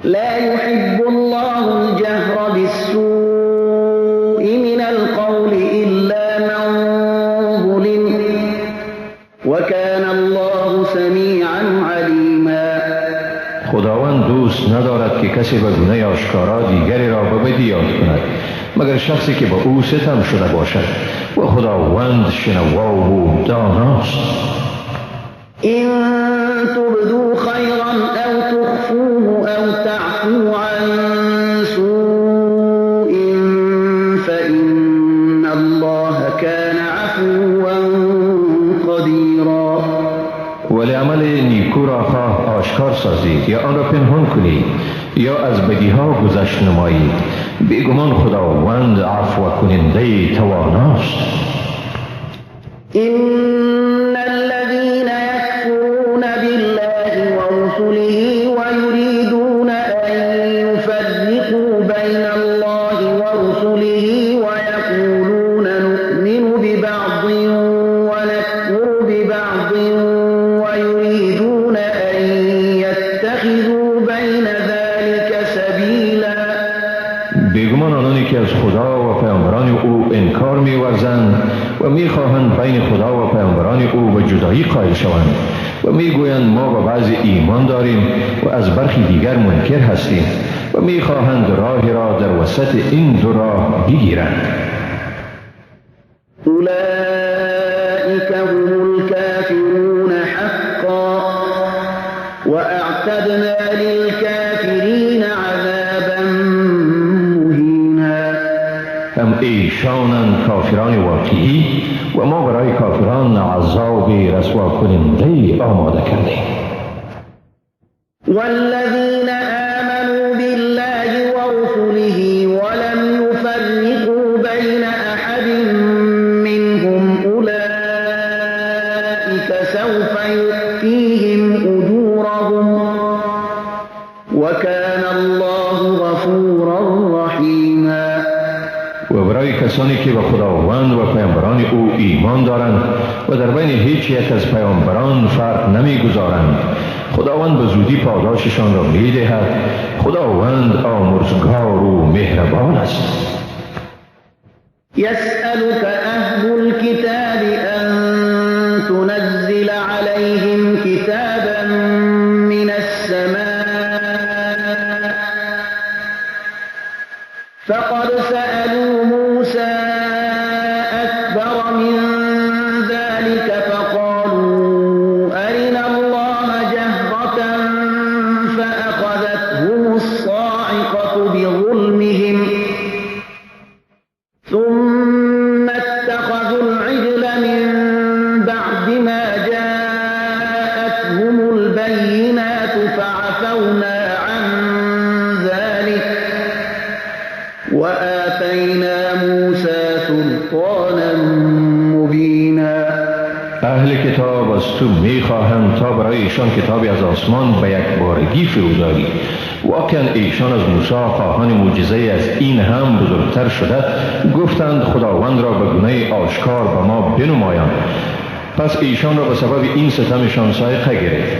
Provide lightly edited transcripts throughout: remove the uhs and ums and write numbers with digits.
لا يحب الله الجهر بالسوء من القول إلا من ظلم وكان الله سمیعا علیما. خداوند دوست ندارد که کسی به گناه آشکارا دیگری را به بدی یاد کند مگر شخصی که به او ستم شده باشد و خداوند شنوا و داناست. إن تبدوا خيرا أو تخفوه أو تعفو عن سوء فإن الله كان عفوا قديرا. ولی عمل نیکو را خواه آشکار سازید یا آن را پنهان کنید یا از بدیها گذشت نمایید، بیگمان خداوند عفو کننده تواناست. إن الذين يكفرون بالله ورسله ويريدون أن يفرقوا بين الله ورسله ويقولون نؤمن ببعض ونكفر ببعض ويريدون أن يتخذوا بين ذلك سبيلا. بیگمان آنانی که از خدا و پیامبران او انکار می‌ورزند و می‌خواهند بین خدا و پیامبران او به جدایی قائل شوند و می‌گویند ما به بعضی ایمان داریم و از برخی دیگر منکر هستیم و می‌خواهند راهی را در وسط این دو راه بگیرند. أولئك هم الكافرون حقا وأعتدنا للكافرین عذابا مهینا. هم ایشانند کافران واقعی و ما برای کافران عذاب رسوا کننده آماده کردیم. والذین آمنوا بالله ورسله ولم يفرقوا بين أحد منهم أولئك سوف يؤتيهم أجورهم وكان الله غفورا رحیما. و برای کسانی که به خداوند و پیامبران او ایمان دارند و در بین هیچ یک از پیامبران فرق نمیگذارند خداوند به زودی پاداششان را میدهد. خداوند آمرزگار و مهربان است. يسألك أهل الكتاب أن تنزل عليهم كتابا من السماء فقد سألوا موسى أكبر من ذلك فقالوا أرنا الله جهرة فأخذتهم الصاعقة بظلمهم ثم اتخذوا العجل من بعد ما جاءتهم البينات فعفونا عن ذلك وآتينا موسى سلطانا مبینا. اهل کتاب از تو میخواهند تا برای ایشان کتابی از آسمان به یک بارگی فروداری. واقعا ایشان از موسی خواهان معجزه از این هم بزرگتر شده گفتند خداوند را به گونه آشکار به ما بنمایان. پس ایشان را به سبب این ستمشان سایقه گرفت.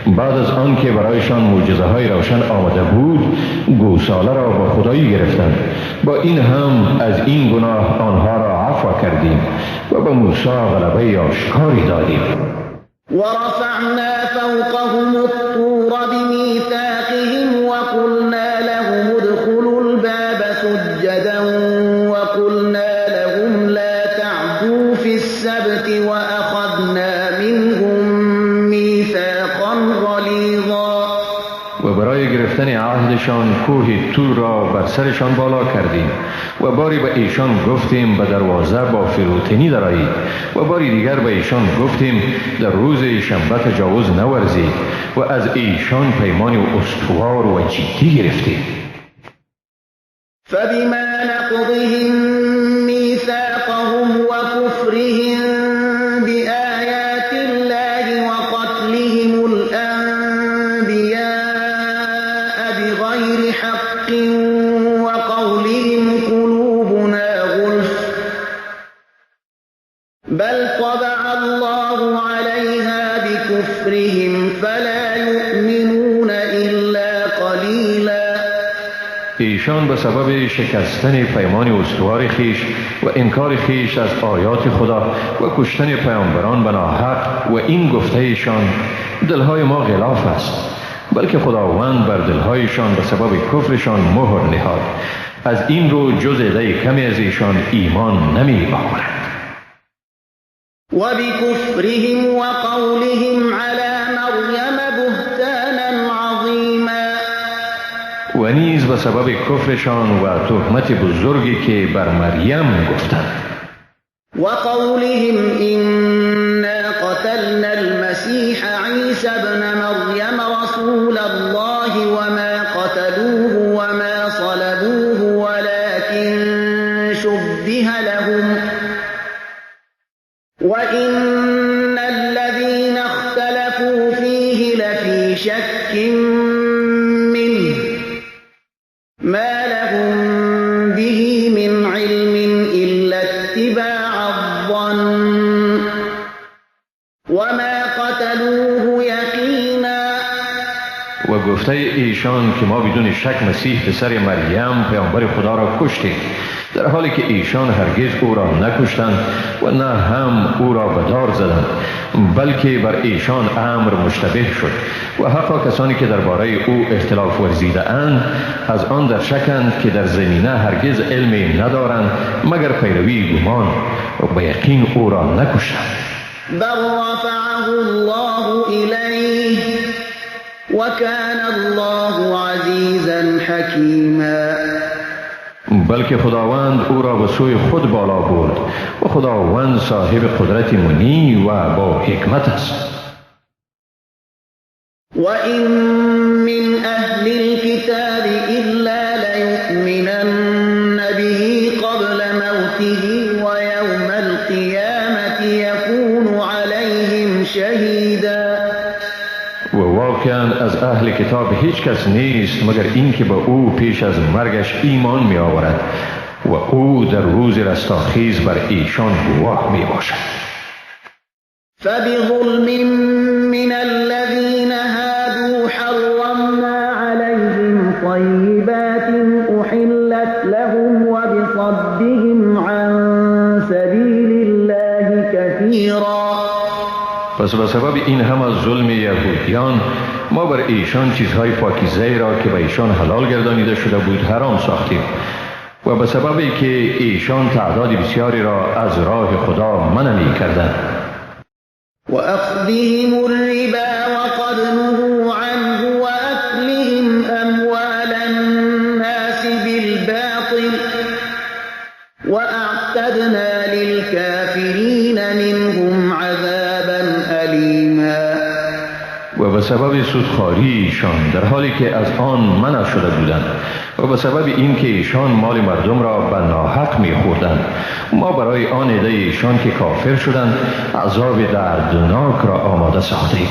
بعد از آن که برایشان معجزه های روشن آمده بود گوساله را به خدایی گرفتند. با این هم از این گناه آنها را عفو کردیم و به موسی غلبه آشکاری دادیم. ورفعنا فوقهم الطور بميثاقهم وقلنا لهم ادخلوا الباب سجدا وقلنا لهم لا تعدوا في السبت وأخذنا منهم ميثاقا غلیظا. و برای گرفتن عهدشان کوه طور را بر سرشان بالا کردیم و باری به ایشان گفتیم به دروازه با فروتنی درآیید و باری دیگر به ایشان گفتیم در روز شنبه تجاوز نورزید و از ایشان پیمانی استوار و جدی گرفتیم. فبما نقضهم ميثاقهم وكفرهم بآيات الله وقتلهم الأنبياء بغير حق وقولهم قلوبنا غلف بل طبع الله عليها بكفرهم فلا يؤمنون إلا قليلا. ایشان به سبب شکستن پیمان استوار خیش و انکار خیش از آیات خدا و کشتن پیامبران به ناحق و این گفته ایشان دلهای ما غلاف است، بلکه خداوند بر دلهایشان به سبب کفرشان مهر نهاد. از این رو جز عده کمی از ایشان ایمان نمی آورند. وبكفرهم وقولهم على مريم بهتانا عظيما. و نیز به سبب کفرشان و تهمت بزرگی که بر مریم گفتند. وقولهم إنا قتلنا المسيح عيسى ابن مريم رسول الله وما قتلوه وما صلبوه ولكن شبه لهم وإن الذين اختلفوا فيه لفي شك منه ما لهم به من علم إلا اتباع الظن وما قتلوه یقینا. و گفته ایشان که ما بدون شک مسیح پسر مریم پیامبر خدا را کشتیم، در حالی که ایشان هرگز او را نکشتند و نه هم او را به دار زدند، بلکه بر ایشان امر مشتبه شد و حقا کسانی که درباره او اختلاف ورزیده اند از آن در شکند که در زمینه هرگز علمی ندارند مگر پیروی گمان و به یقین او را نکشتند. بل رفعه الله إليه وكان الله عزيزا حكيما. بلکه خداوند او را به سوی خود بالا برد و خداوند صاحب قدرت منی و با حکمت است. وَإِن من أهل الكتاب إلا ليؤمنن به قبل موته ويوم القيامة يكون عليهم شهيدا. و واقعا از اهل کتاب هیچ کس نیست مگر اینکه به او پیش از مرگش ایمان می آورد و او در روز رستاخیز بر ایشان گواه می باشد. فبظلم من الذين هادوا حرمنا عليهم طيبات أحلت لهم وبصدهم عن سبيل الله كثيرا. پس به سبب این هم از ظلم یهودیان ما بر ایشان چیزهای پاکیزه را که به ایشان حلال گردانیده شده بود حرام ساختیم و به سببی که ایشان تعداد بسیاری را از راه خدا منع می کردند. وأخذهم الربا وقد نهوا عنه وأكلهم أموال الناس بالباطل وأعتدنا للكافرين منهم عذابا أليما. و به سبب سودخواری ایشان در حالی که از آن منع شده بودند و به سبب اینکه ایشان مال مردم را به ناحق می‌خوردند ما برای آن عده ایشان که کافر شدند عذاب دردناک را آماده ساختیم.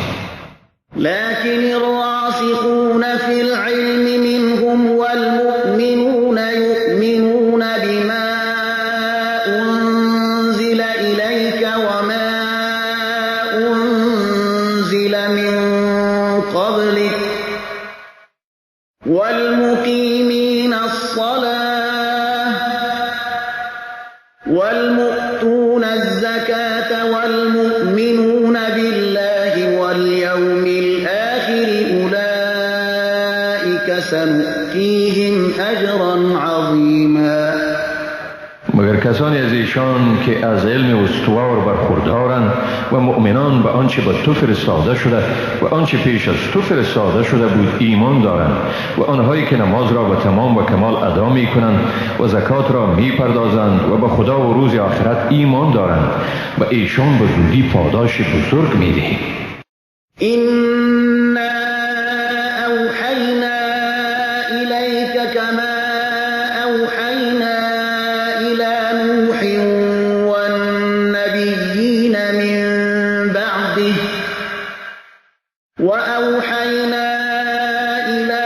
لكن الراسخون في العلم منهم والمؤمنون يؤمنون بما أنزل إليك وما أنزل من قبلك والمقيمين الصلاة والمؤتون الزكاة والمؤمنون بالله واليوم الآخر أولئك سنؤتيهم أجرا عظيما. مگر کسانی از ایشان که از علم استوار برخوردارند و مؤمنان به آنچه به تو فرستاده شده و آنچه پیش از تو فرستاده شده بود ایمان دارند و آنهایی که نماز را به تمام و کمال ادا می کنند و زکات را می پردازند و به خدا و روز آخرت ایمان دارند و ایشان به زودی پاداش بزرگ می دهیم. إنا أوحينا إليك كما أوحينا إلى نوح والنبيين من بعده وأوحينا إلى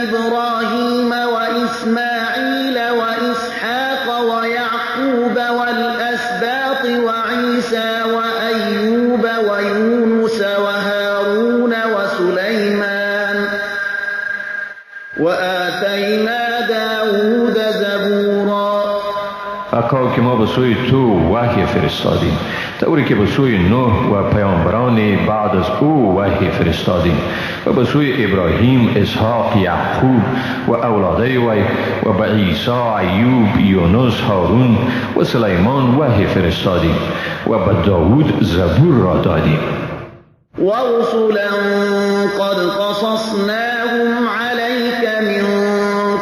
إبراهيم وإسماعيل وإسحاق ويعقوب والأسباط وعيسى وأيوب ويونس وهارون وآتينا داود زبورا. اکا که ما به سوی تو وحی فرستادیم، طوری که به سوی نوح و پیامبران بعد از او وحی فرستادیم و به سوی ابراهیم، اسحاق، یعقوب و اولاده وی و به عیسی، ایوب، یونس، هارون و سلیمان وحی فرستادیم و به داود زبور را دادیم. ورسلا قد قصصناهم عليك من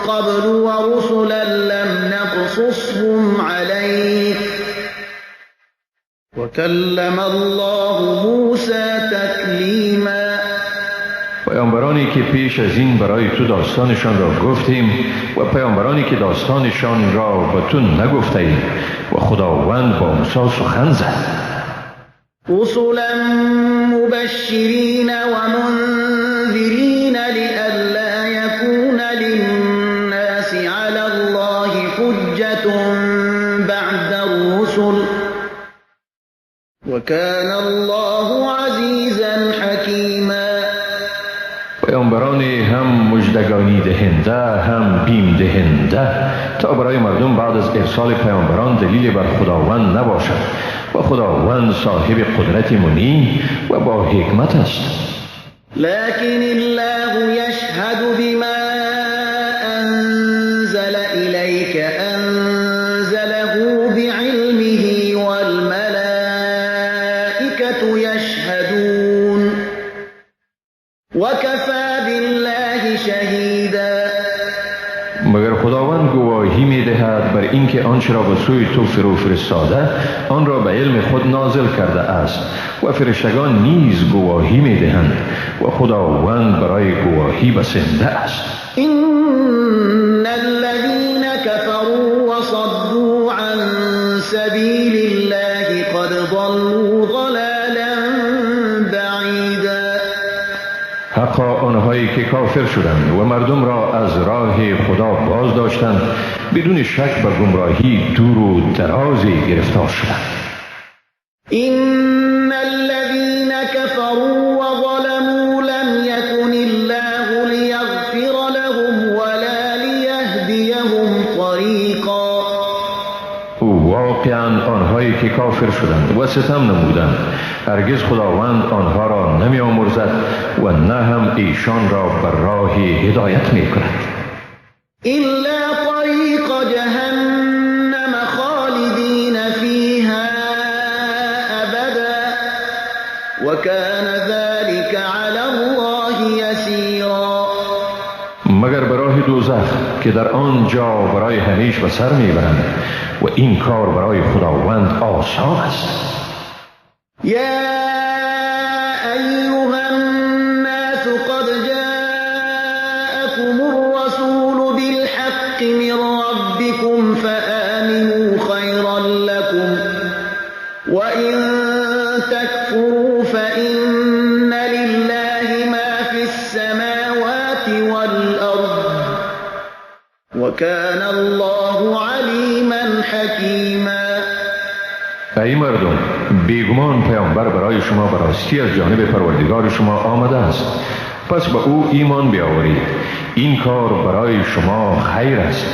قبل ورسلا لم نقصصهم عليك وكلم الله موسى تكلیما. پیامبرانی که پیش از این برای تو داستانشان را گفتیم و پیامبرانی که داستانشان را به تو نگفته ایم و خداوند با موسی سخن زد. رسلا مبشرين ومنذرين لئلا يكون للناس على الله حجة بعد الرسل وكان الله عزيزا حكيما. پیامبرانی هم مژدگانی دهنده هم بیم دهنده تا برای مردم بعد از ارسال پیامبران دلیل بر خداوند نباشد و خداوند صاحب قدرت منی و با حکمت است. لكن الله يشهد بما أنزل إليك أنزله بعلمه والملائكة يشهدون وكفى بالله شهيدا. مگر خداوند گواهی می دهد بر اینکه آنچه را به سوی تو فرو فرستاده آن را به علم خود نازل کرده است و فرشتگان نیز گواهی می دهند و خداوند برای گواهی بسنده است. إن الذين كفروا وصدوا عن سبيل الله قد ضلوا ضلالا بعيدا. حقا آنهایی که کافر شدند و مردم را از راه خدا باز داشتند بدون شک به گمراهی دور و درازی گرفتار شدند. إن الذين كفروا وظلموا لم يكن الله ليغفر لهم ولا ليهديهم طريقا. واقعا آنهایی که کافر شدند و ستم نمودند هرگز خداوند آنها را نمی آمرزد و نه هم ایشان را بر راه هدایت می کند. إلا طريق جهنم خالدين فيها أبدا وكان ذلك على الله يسيرا. مگر به راه دوزخ که در آن جا برای همیشه به سر می برند و این کار برای خداوند آسان است. يا أيها الناس قد جاءكم الرسول بالحق من ربكم فآمنوا خيرا لكم وإن تكفروا فإن لله ما في السماوات والأرض وكان الله عليما حكيما. ای مردم، بیگمان پیامبر برای شما به راستی از جانب پروردگار شما آمده است، پس به او ایمان بیاورید. این کار برای شما خیر است.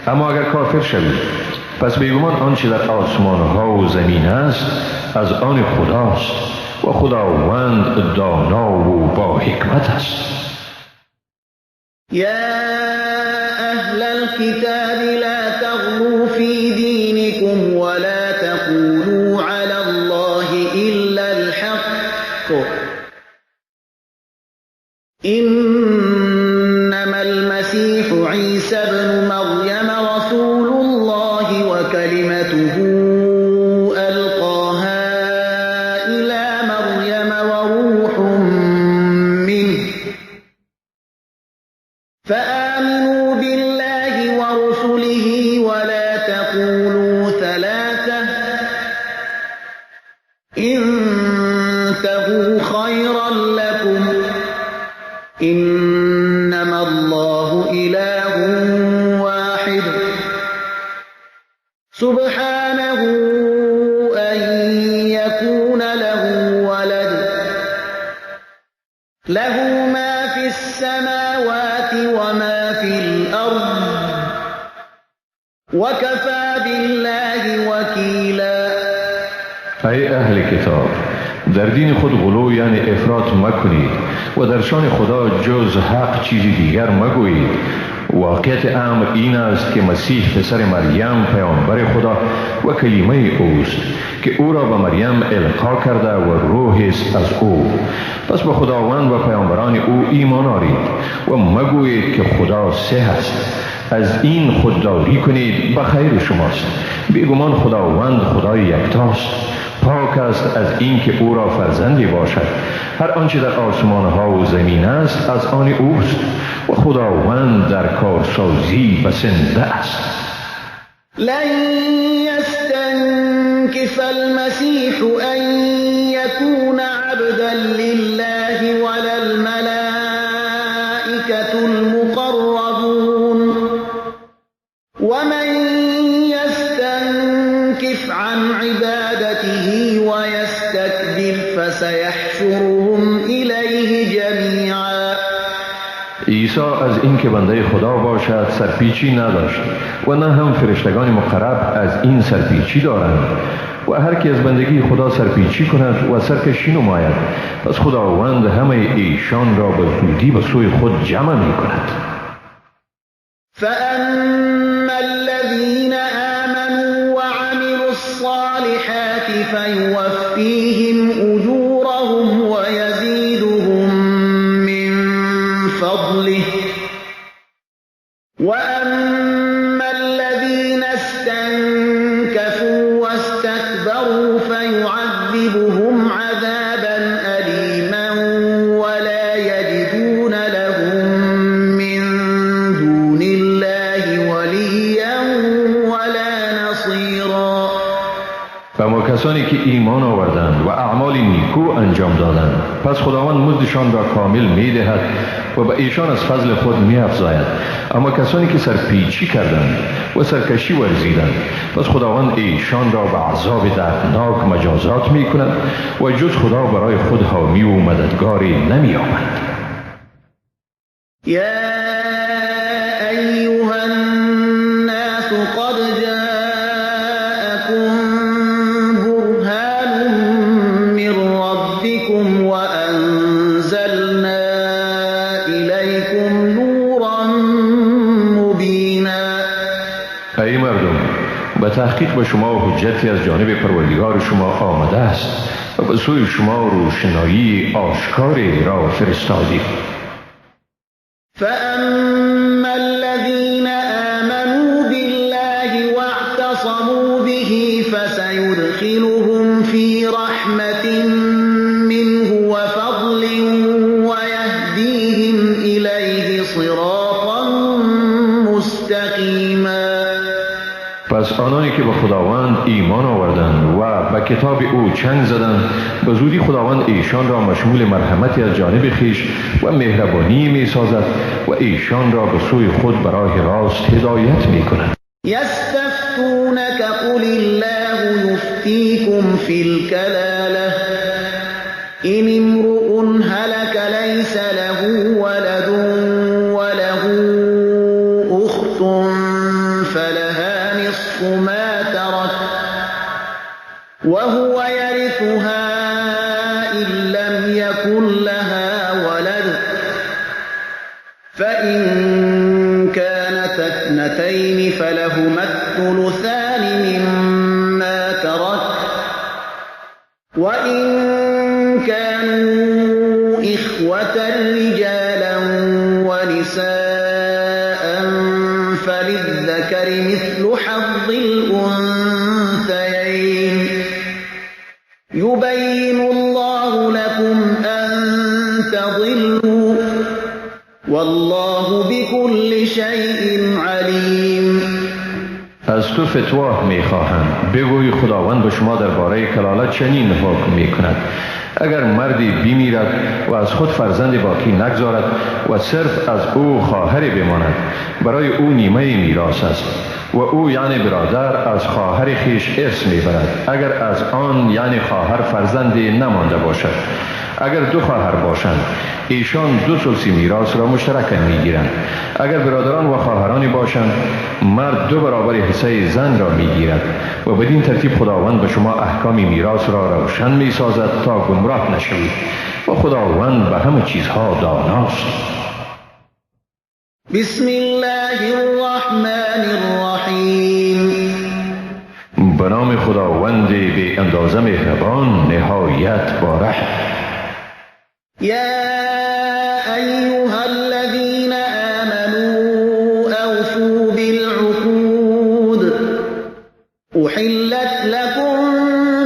اما اگر کافر شوید پس بیگمان آنچه در آسمان ها و زمین است از آن خداست و خداوند دانا و با حکمت است. يا أهل الكتاب لا تغلوا في دينكم ولا تقولوا على الله إلا الحق إنما المسيح عيسى ابن مريم رسول الله وكلمته ألقاها إلى مريم وروح منه فآمنوا بالله ورسله ولا تقولوا ثلاثة انتهوا خيرا لكم إنما الله إله واحد سبحانه أن يكون له ولد له ما في السماوات وما وكفى بالله وكیلا. ای اهل کتاب، در دین خود غلو یعنی افراط مکنید و در شان خدا جز حق چیزی دیگر مگویید. واقعیت امر این است که مسیح پسر مریم پیامبر خدا و کلمه اوست که او را به مریم القا کرده و روح است از او. پس به خداوند و پیامبران او ایمان آورید و مگویید که خدا سه است. از این خودداری کنید به خیر شماست. بیگمان خداوند خدای یکتاست، پاک است از این که او را فرزندی باشد. هر آنچه در آسمان ها و زمین است از آن اوست و خداوند در کارسازی بسنده است. لن يستنكف المسيح أن يكون عبدا لله ولا الملائكة المقربون ومن يستنكف عن عبادته ويستكبر فسيحشرهم إليه جميعا. عیسی از این که بنده خدا باشد سرپیچی نداشت و نه هم فرشتگان مقرب از این سرپیچی دارند و هر کی از بندگی خدا سرپیچی کند و سرکشی نماید پس خداوند همه ایشان را به زودی به سوی خود جمع می کند. فأما الذين آمنوا وعملوا الصالحات فيوفيهم أجورهم ويزيدهم من فضله وأما الذين استنكفوا واستكبروا فيعذبهم عذابا أليما ولا يجدون لهم من دون الله وليا ولا نصيرا. اما کسانی که ایمان آوردند و اعمال نیکو انجام دادند پس خداوند مزدشان را کامل می دهد و به ایشان از فضل خود می افزاید. اما کسانی که سرپیچی کردند و سرکشی ورزیدند پس خداوند ایشان را به عذاب دردناک مجازات می کند و جز خدا برای خود حامی و مددگاری نمی یابند. يا أيها الناس قد جاءكم برهان من ربكم وأنزلنا إليكم نورا مبينا. ای مردم، به تحقیق به شما حجتی از جانب پروردگار شما آمده است و به سوی شما روشنایی آشکاری را فرستادیم. فأما الذين آمنوا بالله واعتصموا به فسيدخلهم في رحمة منه وفضل ويهديهم إليه صراطا مستقيما. پس آنانی که به خداوند ایمان آوردند و به کتاب او چنگ زدند به زودی خداوند ایشان را مشمول مرحمتی از جانب خویش و مهربانی می سازد و ایشان را به سوی خود به راه راست هدایت می کند. يستفتونك قل الله يفتيكم في الكلالة إن امرؤ هلك ليس له ولد وله أخت فلها نصف ما ترك وهو يرثها إن لم يكن لها ولد فإن كانت اثنتين فلهما الثلثان مما ترك وإن كانوا إخوة رجالا ونساء فللذكر مثل حظ الأنثيين يبين الله لكم أن تضلوا والله بكل شيء عليم. از تو فتوا می خواهم بگوی خداوند به شما درباره کلالت چنین حکم می کند: اگر مردی بیمیرد و از خود فرزند باقی نگذارد و صرف از او خواهری بماند برای او نیمه میراث است و او یعنی برادر از خواهر خیش ارث میبرد اگر از آن یعنی خواهر فرزندی نمانده باشد اگر دو خواهر باشند ایشان 2/3 میراث را مشترکاً میگیرند. اگر برادران و خواهرانی باشند مرد 2 برابر حصه زن را میگیرد و بدین ترتیب خداوند به شما احکام میراث را روشن میسازد تا گمراه نشوید و خداوند به همه چیزها داناست. بسم الله الرحمن الرحیم. به نام خداوند بی اندازه مهربان نهایت باره. یا ایها الذین آمنوا اوفوا بالعقود احلت لكم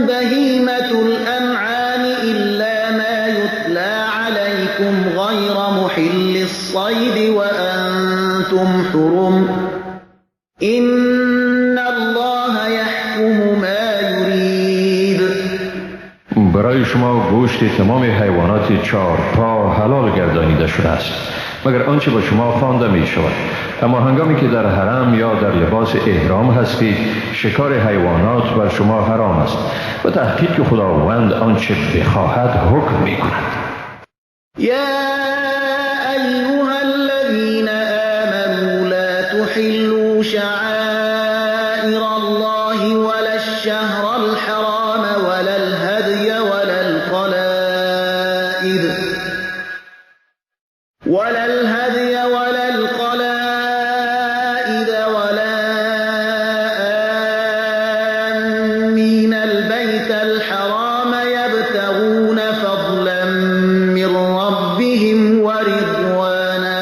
بهیمة الانعام الا ما یتلی علیکم غیر محل الصید وانتم حرم ان الله یحکم ما یرید. برای شما گوشت تمام حیوانات 4 پا حلال گردانیده شده است مگر آنچه به شما خوانده می شود. اما هنگامی که در حرم یا در لباس احرام هستید شکار حیوانات بر شما حرام است و تحقیق خداوند آنچه بخواهد حکم می کند. یا ایها الذین آمنوا لا تحلوا شعائر الله ولا الشهر الحرام ولا الهدي ولا القلائد ولا آمين البيت الحرام يبتغون فضلا من ربهم ورضوانا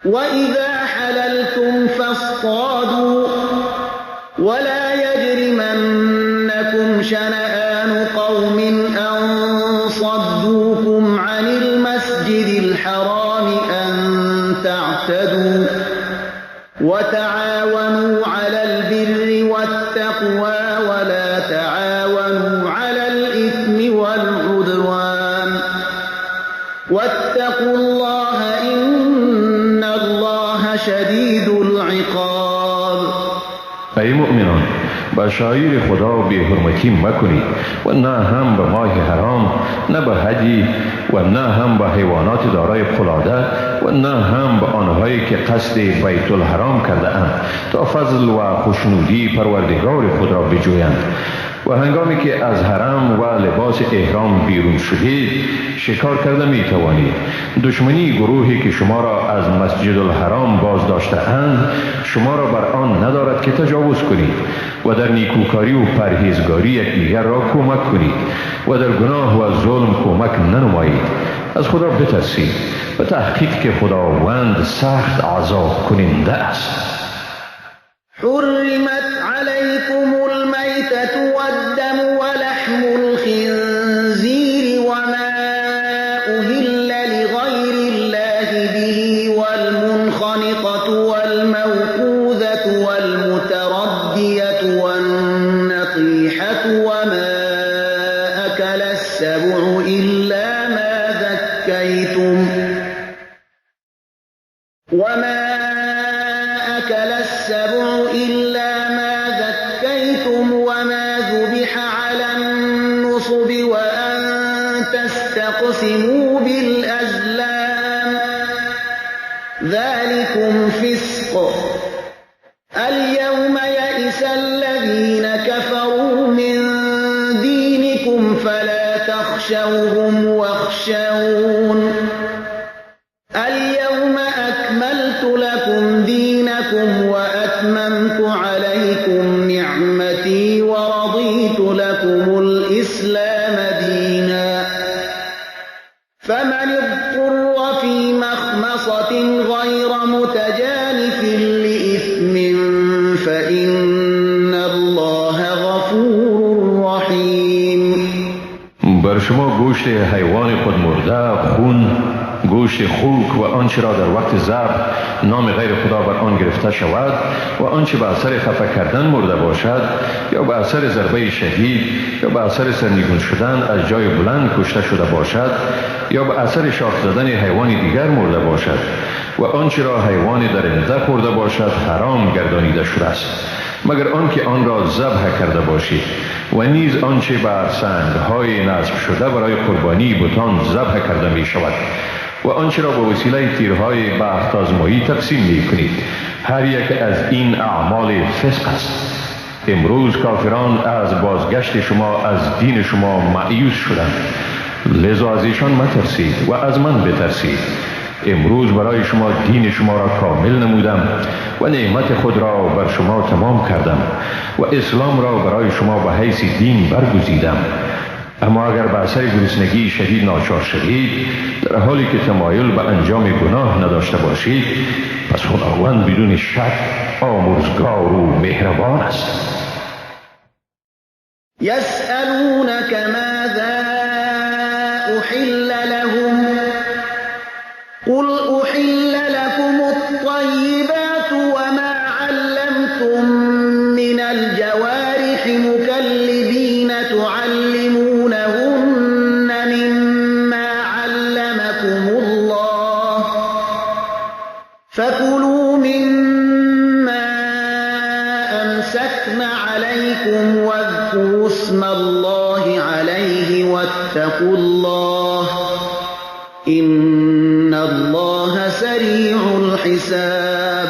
وإذا حللتم فاصطادوا ولا يجرمنكم شنآن قوم أن صدوكم عن المسجد الحرام أن تعتدوا وتعاونوا على البر والتقوى ولا تعاونوا على الإثم والعدوان واتقوا الله إن الله شديد العقاب. ای مؤمنان به شعائر خدا بی حرمتی مکنید و نه هم به ماه حرام نه به هدی و نه هم به حیوانات دارای قلاده و نه هم به آنهایی که قصد بیت الحرام کرده اند تا فضل و خوشنودی پروردگار خود را بجویند. و هنگامی که از حرم و لباس احرام بیرون شدید شکار کرده می توانید. دشمنی گروهی که شما را از مسجد الحرام باز داشته اند شما را بر آن ندارد که تجاوز کنید و در نیکوکاری و پرهیزگاری یکدیگر را کمک کنید و در گناه و ظلم کمک ننمایید. از خدا بترسید و تحقیق که خداوند سخت عذاب کننده است. حرمت علیکم المیتة والدم ولحم الخنزیر وما أهل لغیر الله به والمنخنقة والموقوذة والمتردية والنطيحة وما أكل السبع إلا ما ذكيتم وما ذبح على النصب وأن تستقسموا بالأزلام ذلكم فسق. اليوم يئس الذين كفروا من دينكم فلا تخشوهم واخشون اليوم أكملت لكم دينكم وأتممت عليكم نعمتي ورضيت لكم الإسلام دينا فمن اضطر في مخمصة غير متجانف لإثم فإن الله غفور رحيم. بر شما گوشت حیوان خود مرده، خون، گوشت خوک و آنچه را در وقت ذبح نام غیر خدا بر آن گرفته شود و آنچه به اثر خفه کردن مرده باشد یا به اثر ضربه شدید یا به اثر سرنگون شدن از جای بلند کشته شده باشد یا به اثر شاخ زدن حیوان دیگر مرده باشد و آنچه را حیوان درنده خورده باشد حرام گردانیده شده است. مگر آنکه آن را ذبح کرده باشید و نیز آنچه بر سنگ‌های نصب شده برای قربانی بتان ذبح کرده می شود و آنچه را به وسیله تیرهای بخت آزمایی تقسیم می کنید، هر یک از این اعمال فسق است. امروز کافران از بازگشت شما از دین شما مایوس شدند، لذا از ایشان مترسید و از من بترسید. امروز برای شما دین شما را کامل نمودم و نعمت خود را بر شما تمام کردم و اسلام را برای شما به حیث دین برگزیدم. اما اگر به اثر گرسنگی شدید ناچار شدید، در حالی که تمایل به انجام گناه نداشته باشید، پس خداوند بدون شک آمرزگار و مهربان است. يسألونك ماذا أحل لهم قل أحل لكم الطيبات وما علمتم من الجوارح مكلبين تعلمونهن مما علمكم الله فكلوا مما أمسكن عليكم واذكروا اسم الله عليه واتقوا الله إن الله سریع الحساب.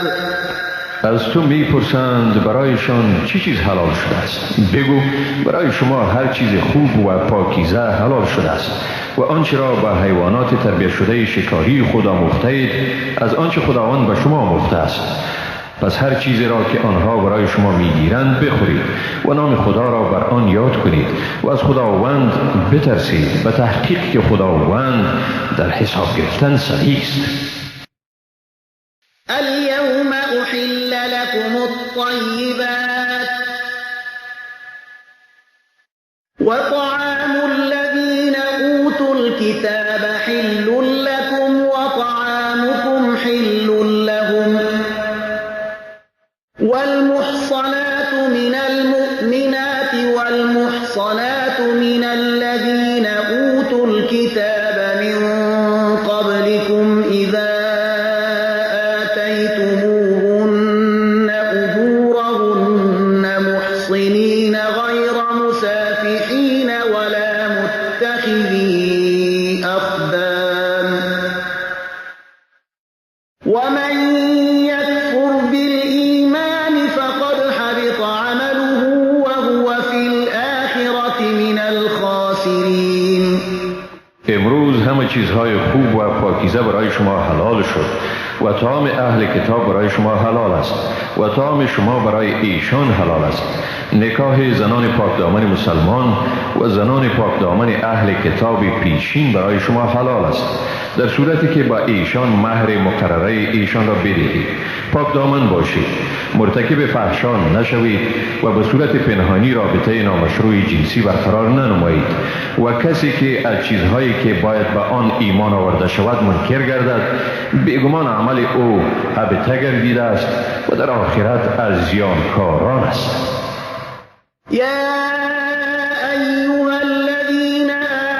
از تو می پرسند برایشان چی چیز حلال شده است؟ بگو برای شما هر چیز خوب و پاکیزه حلال شده است و آنچه را به حیوانات تربیت شده شکاری خود آموخته اید از آنچه خداوند به شما آموخته است. پس هر چیزی را که آنها برای شما میگیرند بخورید و نام خدا را بر آن یاد کنید و از خداوند بترسید، به تحقیق که خداوند در حساب گرفتن سریع است. اليوم أحل لكم الطيبات وطعام الذين أوتوا الكتاب حل لكم وطعامكم حل لهم والمحصنات من المؤمنات والمحصنات من الذين أوتوا الكتاب من قبلكم إذا آتيتموهن أجورهن محصنين غير مسافحين ولا متخذي أخدان ومن يكفر بالإيمان فقد حبط عمله وهو في الآخرة من الخاسرين. امروز همه چیزهای خوب و پاکیزه برای شما حلال شد و طعام اهل کتاب برای شما حلال است و طعام شما برای ایشان حلال است. نکاح زنان پاکدامن مسلمان و زنان پاکدامن اهل کتاب پیشین برای شما حلال است، در صورتی که با ایشان مهر مقرره ایشان را بدهید. پاکدامن باشید، مرتکب فحشا نشوید و به صورت پنهانی رابطه نامشروع جنسی برقرار ننمایید و کسی که از چیزهایی که باید به آن ایمان آورده شود منکر گردد، بیگمان عمل او هبطه گردیده است و در آخرت از زیانکاران است. يا أيها الذين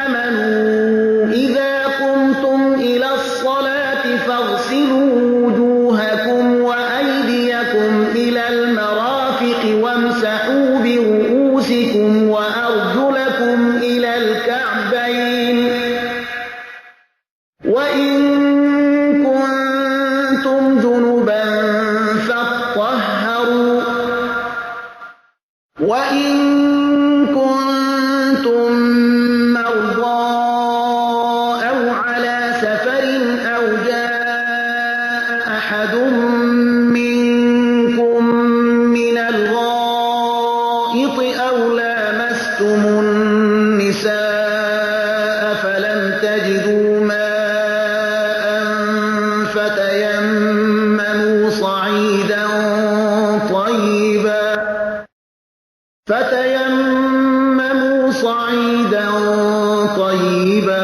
آمنوا إذا قمتم إلى الصلاة فاغسلوا وجوهكم وأيديكم إلى المرافق وامسحوا برؤوسكم وأرجلكم إلى الكعبين وإن كنتم جنبا فاطهروا وإن كنتم مرضى أو على سفر أو جاء أحد منكم من الغائط أو لامستم النساء فلم تجدوا ماء فتيمموا صعيدا طيبا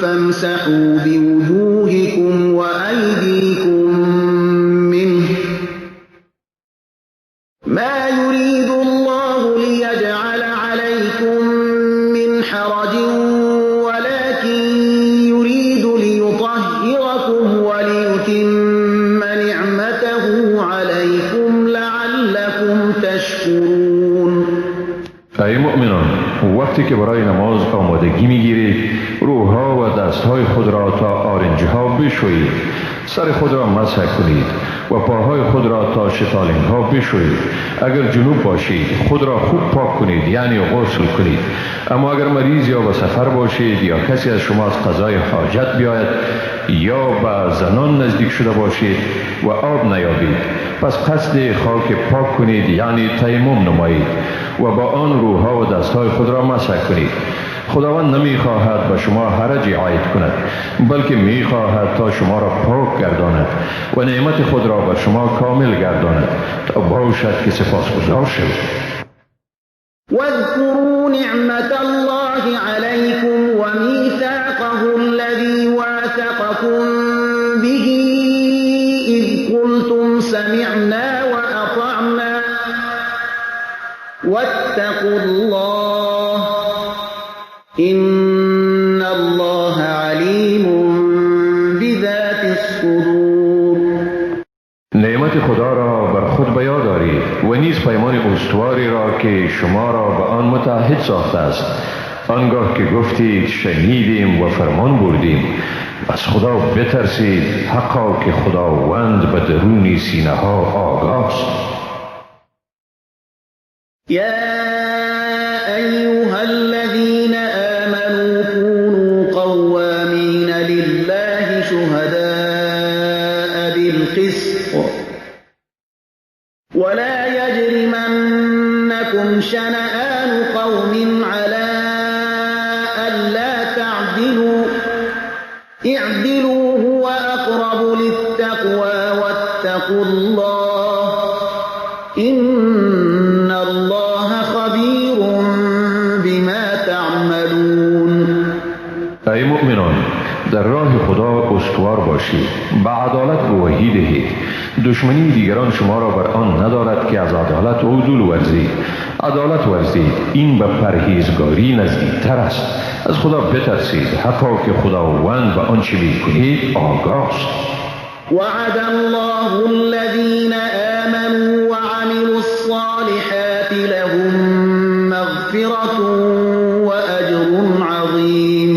فامسحوا بوجوهكم وأيديكم منه ما يريد الله ليجعل عليكم من حرج ولكن يريد ليطهركم وليتم نعمته عليكم لعلكم تشكرون. وقتی که برای نماز آمادگی میگیرید روها و دستهای خود را تا آرنجه ها بشویید، سر خود را مسح کنید و پاهای خود را تا شتالین ها بشویید. اگر جنوب باشید خود را خوب پاک کنید، یعنی غسل کنید. اما اگر مریض یا به سفر باشید یا کسی از شما از قضای حاجت بیاید یا به زنان نزدیک شده باشید و آب نیابید، پس قصد خاک پاک کنید، یعنی تیمم نمایید و با آن روها و دستهای خود را مسح کنید. خداوند نمی خواهد به شما حرجی عاید کند، بلکه می خواهد تا شما را پاک گرداند و نعمت خود را بر شما کامل گرداند تا باشد که سپاسگزار شوید. واذكروا نعمة الله عليكم وميثاقه الذي واثقكم به إذ قلتم سمعنا وأطعنا واتقوا الله إن الله عليم بذات الصدور. نعمت خدا را بر خود به یاد آرید و نیز پیمان استواری را که شما را به آن متعهد ساخته است. آنگاه که گفتید شنیدیم و فرمان بردیم، از خدا بترسید، حقا که خداوند به درون سینه ها آگاه است. يا أيها الذين آمنوا كونوا قوامين لله شهداء بالقسط ولا يجرمنكم شنآن قوم على ألا تعدلوا اعدلوا هو أقرب للتقوى واتقوا الله إن الله خبير بما تعملون. ای مؤمنان، در راه خدا استوار باشید، به عدالت گواهی دهید. دشمنی دیگران شما را بر آن ندارد که از عدالت عدول ورزید. عدالت ورزید، این به پرهیزگاری نزدیکتر است. از خدا بترسید، حقا که خداوند به آنچه می‌کنید آگاه است. وعد الله الذين آمنوا وعملوا الصالحات لهم مغفرة وأجر عظيم.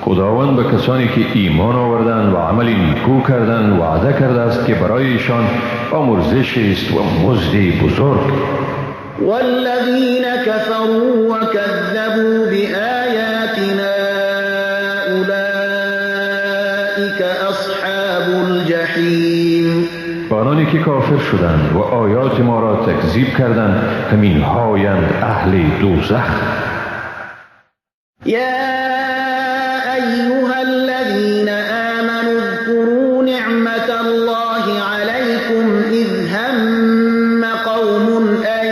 خداوند به کسانی که ایمان آوردند و عمل نیکو کردند وعده کرده است که برایشان آمرزش است و مزد بزرگ. والذين كفروا وكذبوا بآياتنا أولئك أصحاب الجحيم. آنانی که کافر شدند و آیات ما را تکذیب کردند همین هایند اهل دوزخ. يا أيها الذين آمنوا اذكروا نعمة الله عليكم إذ هم قوم أن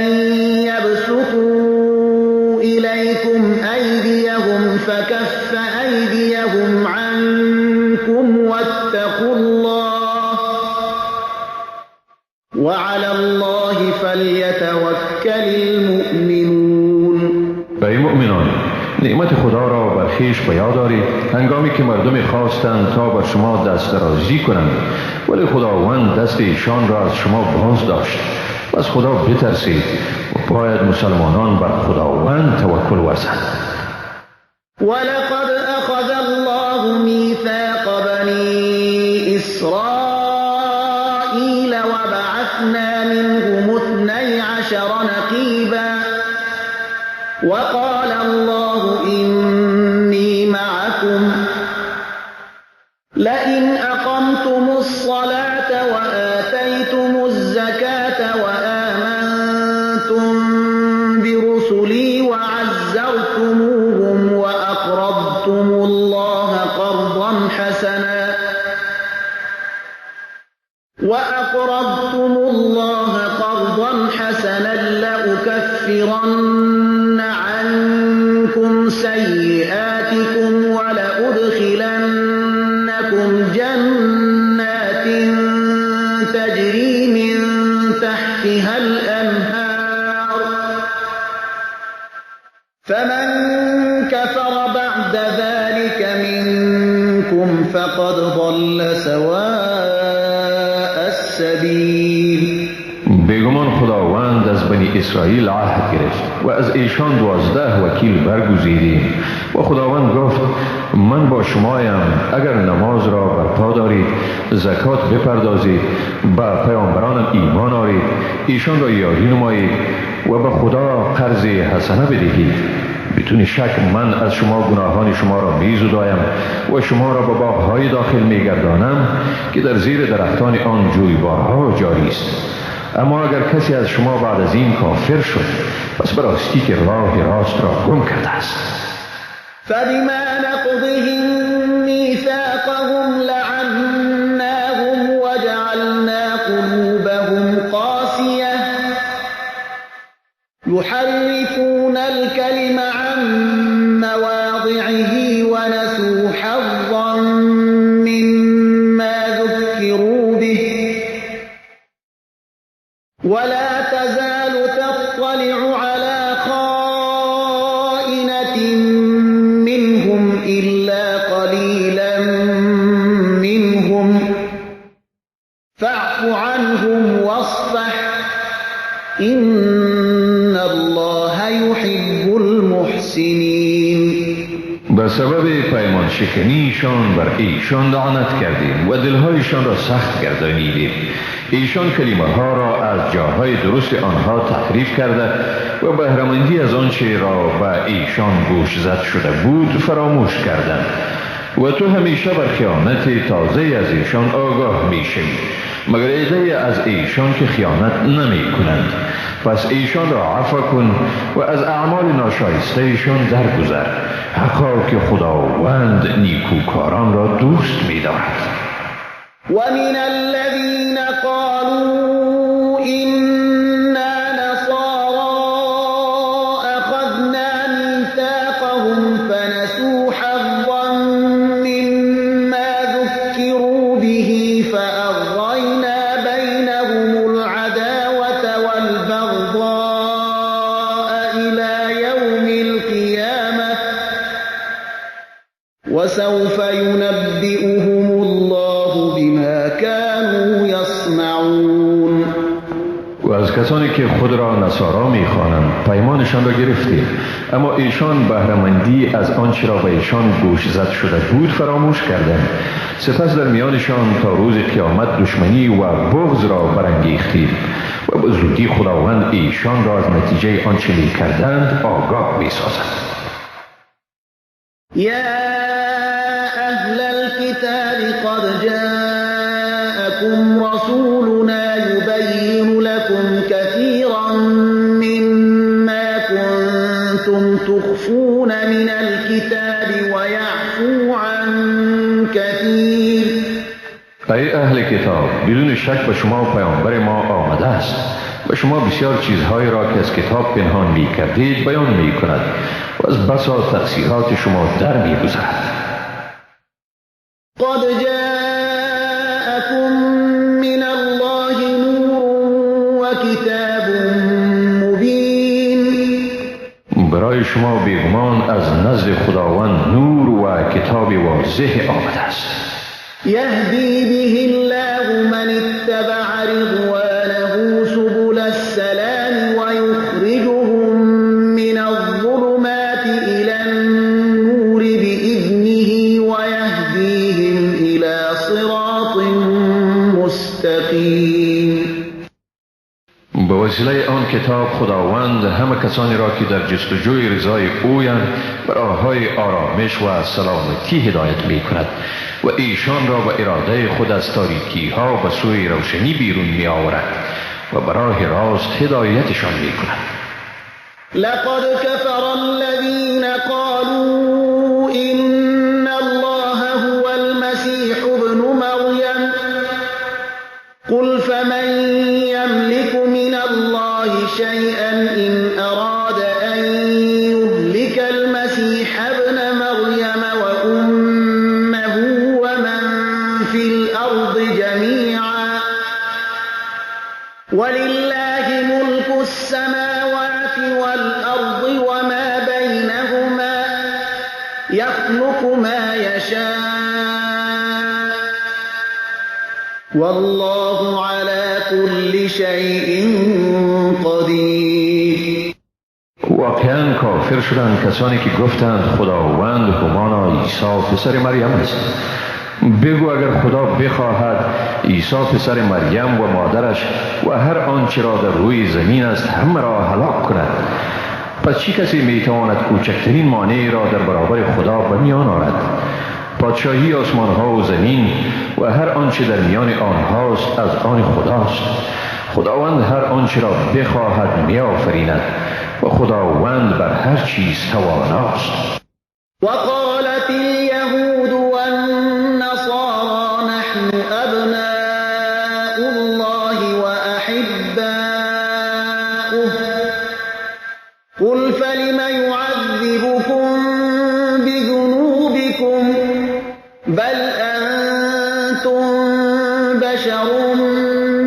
يبسطوا إليكم أيديهم فكف أيديهم عنكم واتقوا الله وعلى الله فليتوكل المؤمنون. ای مؤمنان، نعمت خدا را بر خویش به یاد آرید هنگامی که مردم خواستند تا بر شما دست درازی کنند، ولی خداوند دست ایشان را از شما باز داشت. از خدا بترسید و باید مسلمانان بر خداوند توکل ورزند. ولقد أخذ الله ميثاق بني إسرائيل وبعثنا منهم 12 نقيبا وقال الله إني معكم لئن أقمتم الصلاة وآتيتم الزكاة وآمنتم برسلي وعزرتموهم وأقرضتم الله قرضا حسنا لأكفرن عنكم سيئاتكم ولأدخلنكم جنات تجري من تحتها الأنهار فمن كفر بعد ذلك منكم فقد ضل سواء السبيل. بیگمان خداوند از از بنی اسرائیل عهد گرفت و از ایشان 12 وکیل برگزیدیم و خداوند گفت من با شمایم اگر نماز را برپا دارید، زکات بپردازید، به پیامبرانم ایمان آرید، ایشان را یاری نمایید و به خدا قرض حسنه بدهید. بدون شک من از شما گناهان شما را می‌زدایم و شما را به باغ‌های داخل می‌گردانم که در زیر درختان آن جویبارها جاری است. اما اگر کسی از شما بعد از این کافر شد، پس به راستی که راه راست را گم کرده است. فبما نقضهم ميثاقهم لعناهم وجعلنا قلوبهم قاسية يحرفون الكلم عن مواضعه ونسوا حظا مما ذكروا به ولا تزال تطلع على خائنة منهم إلا قليلا منهم فاعف عنهم واصفح إن الله يحب المحسنين. به سبب پیمان شکنیشان بر ایشان لعنت کردیم و دلهایشان را سخت گردانیدیم. ایشان کلمه ها را از جاهای درست آنها تحریف کرده و بهره‌مندی از آنچه را به ایشان گوش زد شده بود فراموش کردند و تو همیشه بر خیانت تازه از ایشان آگاه میشوی، مگر عده از ایشان که خیانت نمی کنند. پس ایشان را عفو کن و از اعمال ناشایسته ایشان درگذر، حقا که خداوند نیکوکاران را دوست می دارد. ومن الذين قالوا إنا نصارى أخذنا ميثاقهم فنسوا حظا مما ذكروا به فأغرينا بينهم العداوة والبغضاء إلى يوم القيامة وسوف ينبئهم الله بما كانوا يصنعون. و از کسانی که خود را نصارا می‌خوانند پیمانشان را گرفتیم، اما ایشان بهره‌مندی از آنچه را به ایشان گوش زد شده بود فراموش کردند. سپس در میانشان تا روز قیامت دشمنی و بغض را برانگیختیم و به زودی خداوند ایشان را از نتیجه آنچه می‌کردند آگاه می‌سازد. يا أهل الكتاب قد جاءكم رسولنا يبين لكم كثيرا مما كنتم تخفون من الكتاب ويعفو عن كثير. ای اهل کتاب، بدون شک به شما پیامبر ما آمده است و شما بسیار چیزهایی را که از کتاب پنهان می کردید بیان می کند و از بسا تقصیرات شما در می گذرد. قد جاءكم من الله نور وكتاب مبين. برای شما بیگمان از نزد خداوند نور و کتاب واضح آمده است. يهدي به الله من اتبع رضوانه سبل السلام ويخرجهم من الظلمات إلى النور بإذنه ويهديهم إلى صراط مستقيم. به وسیله آن کتاب خداوند همه کسانی را که در جستجوی رضای اویند به راههای آرامش و سلامتی هدایت می کند و ایشان را به اراده خود از تاریکی ها به سوی روشنی بیرون می آورد و به راه راست هدایتشان می کند. لقد كفر الذين قالوا إن الله هو المسيح ابن مريم قل فمن يملك من الله شيئا إن أراد أن يهلك المسيح ابن مريم وأمه ومن في الأرض جميعا ولله ملك السماوات والأرض وما بينهما يخلق ما يشاء والله على كل شيء قدیر. واقعا کافر شدند کسانی که گفتند خداوند همانا عیسی پسر مریم است. بگو اگر خدا بخواهد عیسی پسر مریم و مادرش و هر آنچه را در روی زمین است همه را هلاک کند، پس چی کسی میتواند کوچکترین مانعی را در برابر خدا به میان آورد؟ پادشاهی آسمان ها و زمین و هر آنچه در میان آنهاست از آن خداست. خداوند هر آنچه را بخواهد میآفریند و خداوند بر هر چیز تواناست. وقالت اليهود والنصارى نحن أبناء الله وأحباؤه قل فلم يعذبكم بذنوبكم بل أنتم بشر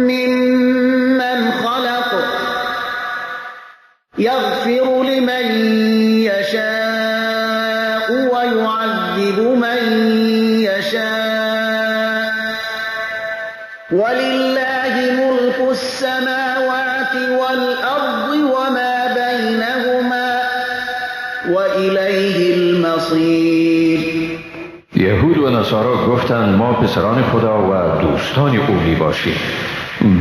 ممن خلق يغفر لمن يشاء ويعذب من يشاء ولله ملك السماوات والأرض وما بينهما وإليه المصير. یهود و نصارا گفتند ما پسران خدا و دوستان او می باشیم.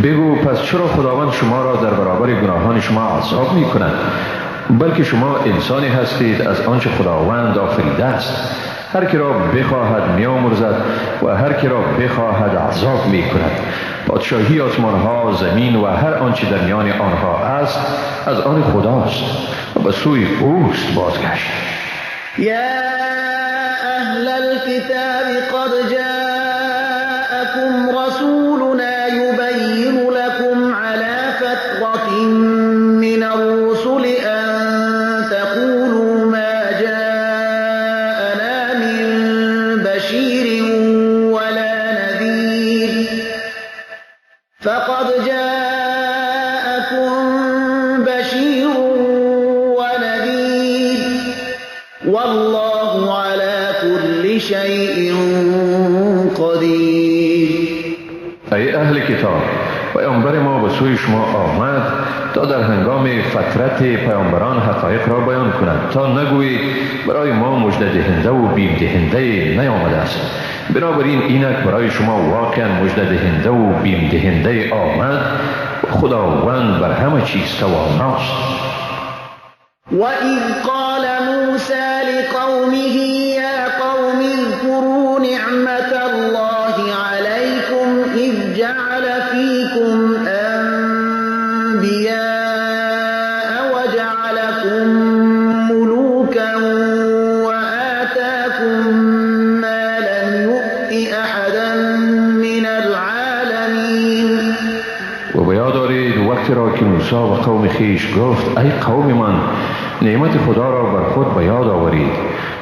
بگو پس چرا خداوند شما را در برابر گناهان شما عذاب می کند؟ بلکه شما انسانی هستید از آنچه خداوند آفریده است. هر که را بخواهد می آمرزد و هر که را بخواهد عذاب می کند. پادشاهی آسمان ها، زمین و هر آنچه در میان آنها است از آن خداست و به سوی اوست بازگشت. یا اهل الكتاب قد جاءكم رسولنا يبين لكم على فترة من الرسل أن تقولوا ما جاءنا من بشير ولا نذير فقد جاءكم بشير ونذير والله على كل شيء قدیر. ای اهل کتاب، پیامبر ما به سوی شما آمد تا در هنگام فترت پیامبران حقایق را بیان کند، تا نگویید برای ما مژده دهنده و بیم دهنده نیامده است. بنابراین اینک برای شما واقعا مژده دهنده و بیم دهنده آمد و خداوند بر همه چیز تواناست. وَإِذْ قَالَ مُوسَى لِقَوْمِهِ يَا قَوْمِ اذْكُرُوا نِعْمَةَ اللَّهِ عَلَيْكُمْ إِذْ جَعَلَ فِيكُمْ أَنْبِيَاءَ وَجَعَلَكُمْ مُلُوكًا وَآتَاكُمْ مَا لَمْ يُؤْتِ أَحَدًا مِنَ الْعَالَمِينَ. و به یاد آرید وقتی را که موسی و قوم خیش گفت ای قوم من، نعمت خدا را بر خود به یاد آورید،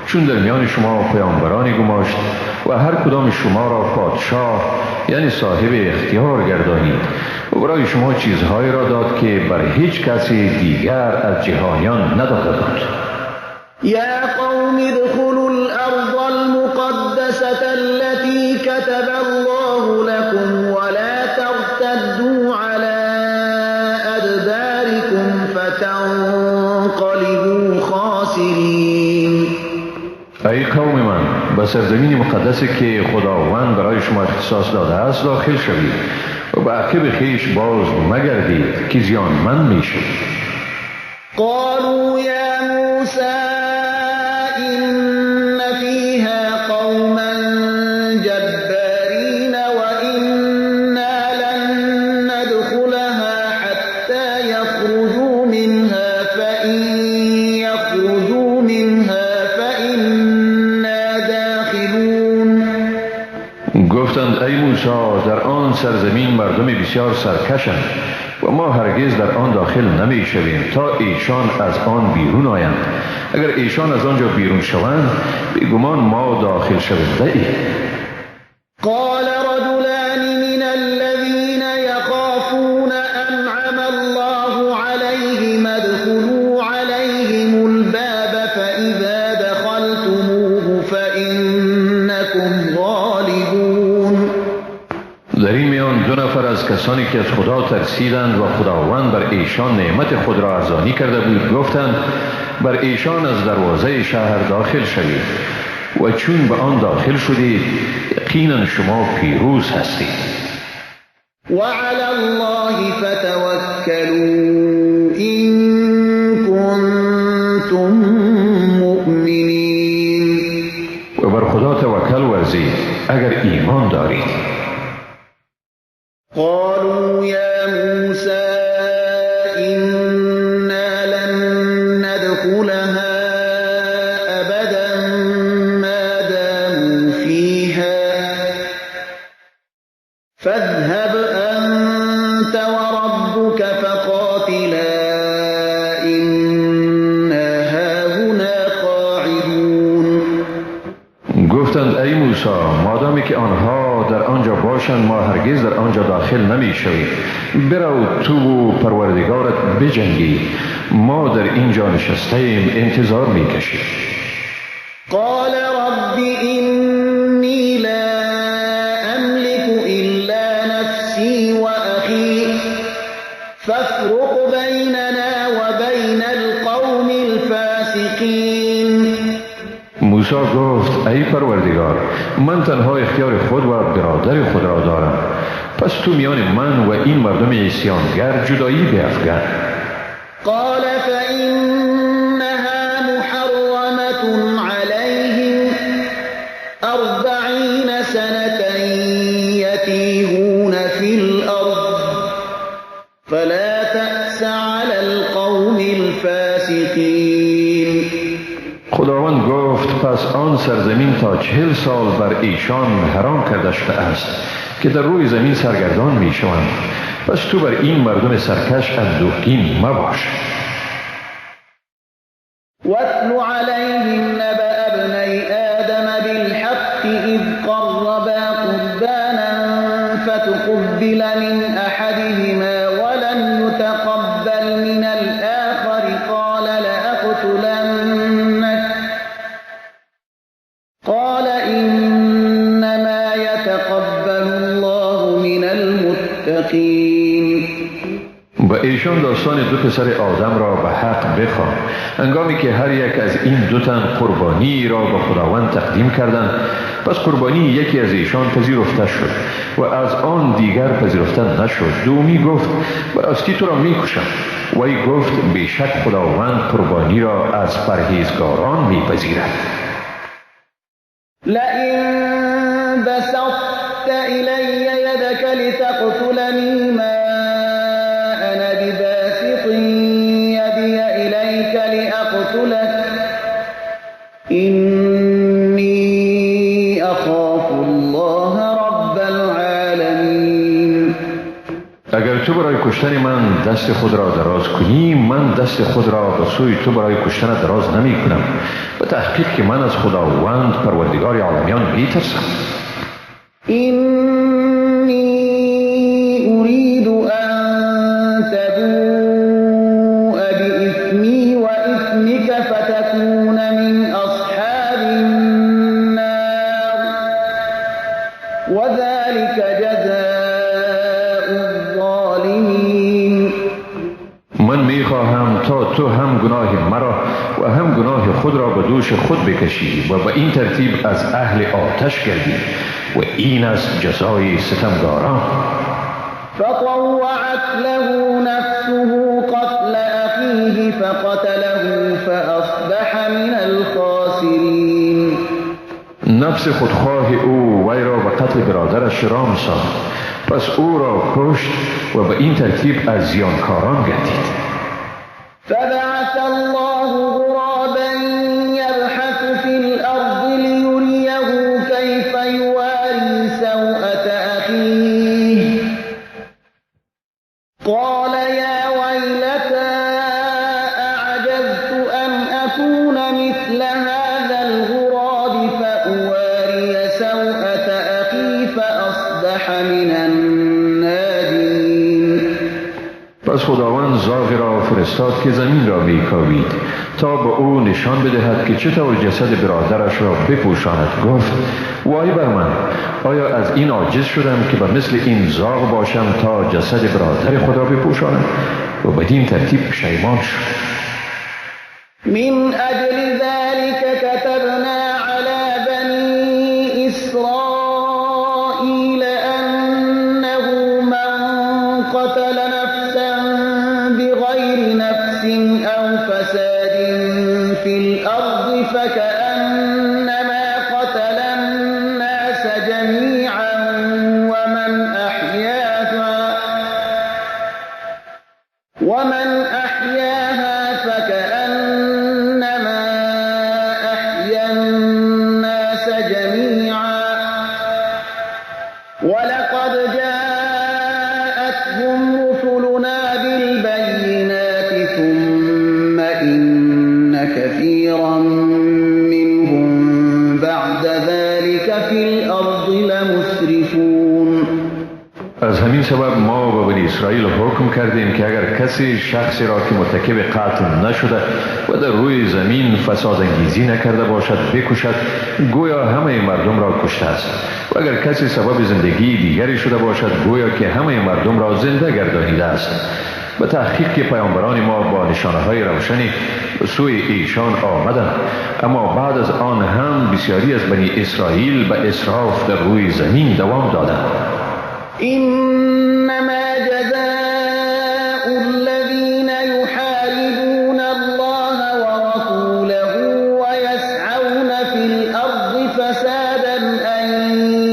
چون در میان شما پیامبرانی گماشت و هر کدام شما را پادشاه یعنی صاحب اختیار گردانید و برای شما چیزهایی را داد که بر هیچ کسی دیگر از جهانیان نداده بود. يا قوم ادخلوا الأرض المقدسة التي كتب الله لكم ولا ترتدوا على أدباركم فتنقلبوا خاسرين. ای قوم من، به سرزمین مقدسی که خداوند برای شما اختصاص داده است داخل شوید و به عقب خویش باز مگردید که زیانمند میشید. قالوا يا موسى إن فيها قوما جبارين وإنا لن ندخلها حتى يخرجوا منها فإن يخرجوا منها فإنا داخلون. گفتند ای موسی، در آن سرزمین مردم بسیار سرکشند و ما هرگز در آن داخل نمی شویم تا ایشان از آن بیرون آیند. اگر ایشان از آنجا بیرون شوند بیگمان ما داخل شونده ایم. قال رجلان من الذين يخافون أنعم الله عليهم ادخلوا عليهم الباب فإذا دخلتموه فإنكم غالبون. در این میان نفر از کسانی که از خدا ترسیدند و خداوند بر ایشان نعمت خود را ارزانی کرده بود گفتند بر ایشان از دروازه شهر داخل شوید و چون به آن داخل شدید یقینا شما پیروز هستید. وعلى الله فتوكلوا إن كنتم مؤمنين. و بر خدا توکل ورزید اگر ایمان دارید. قالوا يا موسى إنا لن ندخلها أبدا ما داموا فيها فاذهب أنت وربك فقاتلا إنا هاهنا قاعدون. گفتند ای موسی مادامی که آنها در آنجا باشند ما هرگز در آنجا داخل نمی شویم. برو تو و پروردگارت بجنگی، ما در اینجا نشسته ایم انتظار می کشیم. قال رب إني لا أملك إلا نفسي وأخي فافرق بيننا وبين القوم الفاسقين. موسی گفت ای پروردگار من تنها اختیار خود و برادر خود را دارم، پس تو میان من و این مردم عصیانگر جدایی بیفکن. قال فإنها محرمة عليهم 40 سنة يتيهون في الأرض فلا تأس على القوم الفاسقين. خداوند گفت پس آن سرزمین تا 40 سال بر ایشان حرام کرده شده است که در روی زمین سرگردان می شوند، پس تو بر این مردم سرکش اندوهگین مباش. واتل عليهم نبأ ابني آدم بالحق إذ قربا قربانا فتقبل من أحدهما ولم يتقبل من الآخر قال لأقتلنك قال إنما يتقبل الله من المتقين. و ایشان داستان دو پسر آدم را به حق بخوان. هنگامی که هر یک از این دو تن قربانی را به خداوند تقدیم کردند، پس قربانی یکی از ایشان پذیرفته شد و از آن دیگر پذیرفته نشد. دومی گفت براستی تو را میکشم. وی گفت بیشک خداوند قربانی را از پرهیزگاران میپذیرد. لئن بسطت إلي يدك لتقتلني ما أنا بباسط يدي إليك لأقتلك إني أخاف الله رب العالمین. اگر تو برای کشتن من دست خود را دراز کنی، من دست خود را به سوی تو برای کشتن دراز نمی کنم. به تحقیق که من از خداوند پروردگار عالمیان می ترسم. إني أريد أن تبوء بإثمي وإثمك فتكون من أصحاب النار وذلك جزاء الظالمين. من می خواهم تا تو هم گناه مرا و هم گناه خود را به دوش خود بکشی و به این ترتیب از اهل آتش گردی و این از جزای ستمگاران. فطوعت له نفسه قتل أخيه فقتله فأصبح من الخاسرين. نفس خودخواه او وی را به قتل برادرش رام ساخت، پس او را کشت و به این ترتیب از زیانکاران گردید. فبعث الله غرابا يبحث في الأرض ليريه كيف يواري سوءة أخيه قال يا ويلتى أعجزت أن أكون مثل هذا الغراب فأواري سوءة أخي فأصبح من النادمين. پس خداوند زاغی را فرستاد که زمین را میکاوید تا به او نشان بدهد که چطور جسد برادرش را بپوشاند. گفت وای بر من، آیا از این عاجز شدم که به مثل این زاغ باشم تا جسد برادر خدا بپوشانم؟ و بدین ترتیب پشیمان شد. من أجل ذلك كتبنا على بني إسرائيل أنه من قتل نفسا بغير نفس أو فساد في الأرض فكأنما قتل الناس جميعا ومن أحياها فكأنما أحيا الناس جميعا ولقد جاءتهم رسلنا بالبينات ثم إن كثيرا منهم بعد ذلك في الأرض لمسرفون. از همین سبب ما به بنی اسرائیل حکم کردیم که اگر کسی شخصی را که مرتکب قتل نشده و در روی زمین فساد انگیزی نکرده باشد بکشد، گویا همه مردم را کشته است، و اگر کسی سبب زندگی دیگری شده باشد گویا که همه مردم را زنده گردانیده است. به تحقیق که پیامبران ما با نشانه‌های روشنی به سوی ایشان آمدند، اما بعد از آن هم بسیاری از بنی اسرائیل به اسراف در روی زمین دوام دادند. إنما جزاء الذين يحاربون الله ورسوله ويسعون في الأرض فسادا أن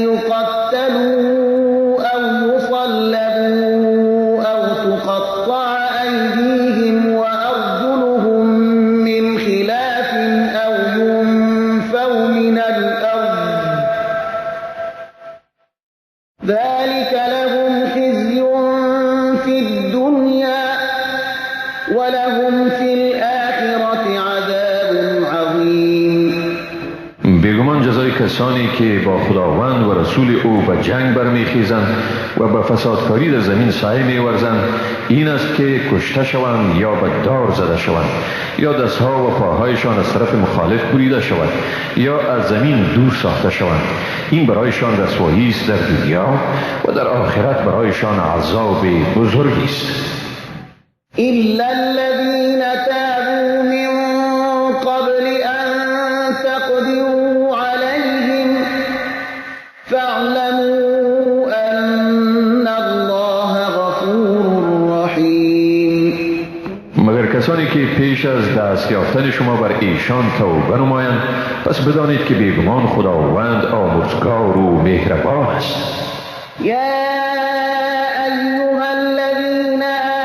يقتلوا أو يصلبوا أو تقطع أيديهم وأرجلهم من خلاف أو ينفوا من الأرض ذلك لهم خزي في الدنيا ولهم في الآخرة عذاب عظيم. بیگمان جزای کسانی که با خداوند و رسول او به جنگ برمیخیزند و به فسادکاری در زمین سعی میورزند این است که کشته شوند یا به دار زده شوند یا دستها و پاهایشان از طرف مخالف بریده شود یا از زمین دور ساخته شوند. این برایشان رسوایی است در دنیا و در آخرت برایشان عذاب بزرگی است. إلا الذين تابوا من قبل أن تقدروا عليهم فاعلموا أن الله غفور رحيم. مگر کسانی که پیش از دست یافتن شما بر ایشان توبه نمایند، پس بدانید که بیگمان خداوند آمرزگار و مهربان است. يا أيها الذين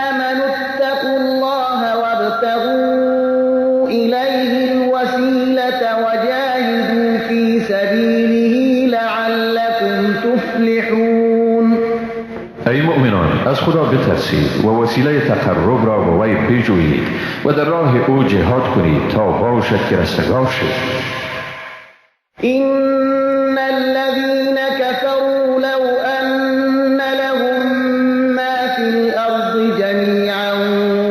آمنوا اتقوا الله وابتغوا إليه الوسيلة وجاهدوا في سبيله لعلكم تفلحون. ای مؤمنان، از خدا بترسید و وسیله تقرب را به وی بجویید و در راه او جهاد کنید تا باشد که رستگار شد. إن الذين كفروا لو أن لهم ما في الأرض جميعا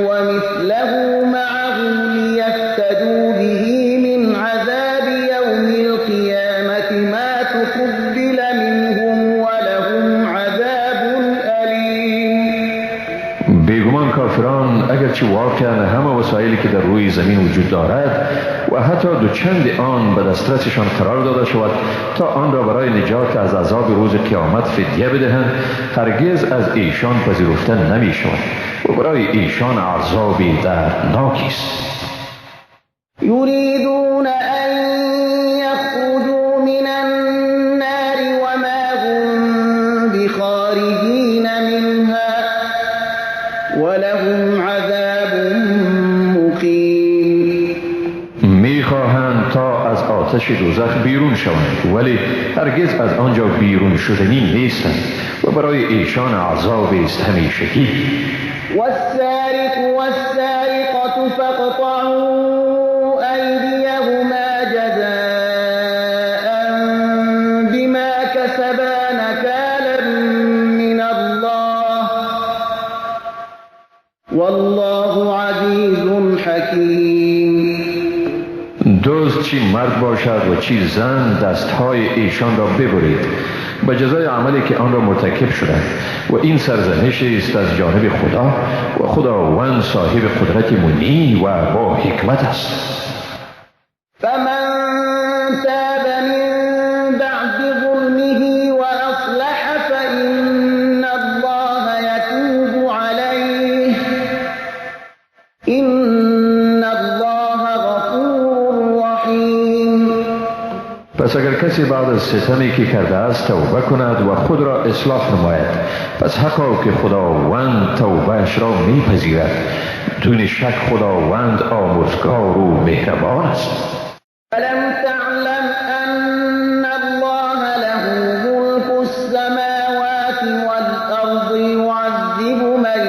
ومثله معه ليفتدوا به من عذاب يوم القيامة ما تقبل منهم ولهم عذاب أليم. بیگمان کافران اگرچه واقعا همه وسایلی که در روی زمین وجود دارد و حتی دوچند آن به دسترسشان قرار داده شود تا آن را برای نجات از عذاب روز قیامت فدیه بدهند، هرگز از ایشان پذیرفته نمی شود و برای ایشان عذاب دردناکی است. يريدون أن يخرجوا من النار وما هم بخارجين منها ولهم عذاب مقيم. میخواهند تا از آتش دوزخ بیرون شوند ولی هرگز از آنجا بیرون شدنی نیستند و برای ایشان عذاب است همیشگی. والسارق والسارقة فاقطعوا أيديهما جزاء بما كسبا نكالا من الله والله عزیز حکیم. دزد چی مرد باشد و چی زن دستهای ایشان را ببرید به جزای عملی که آن را مرتکب شدند و این سرزنش است از جانب خدا و خداوند صاحب قدرت منی و با حکمت است. فمن تاب من بعد ظلمه وأصلح فإن الله يتوب عليه إن الله غفور رحیم. پس اگر کسی بعد از ستمی که کرده است توبه کند و خود را اصلاح نماید، پس حقا که خداوند توبهش را میپذیرد. بدون شک خداوند آمرزگار و مهربان است. ألم تعلم أن الله له ملك السماوات والأرض يعذب من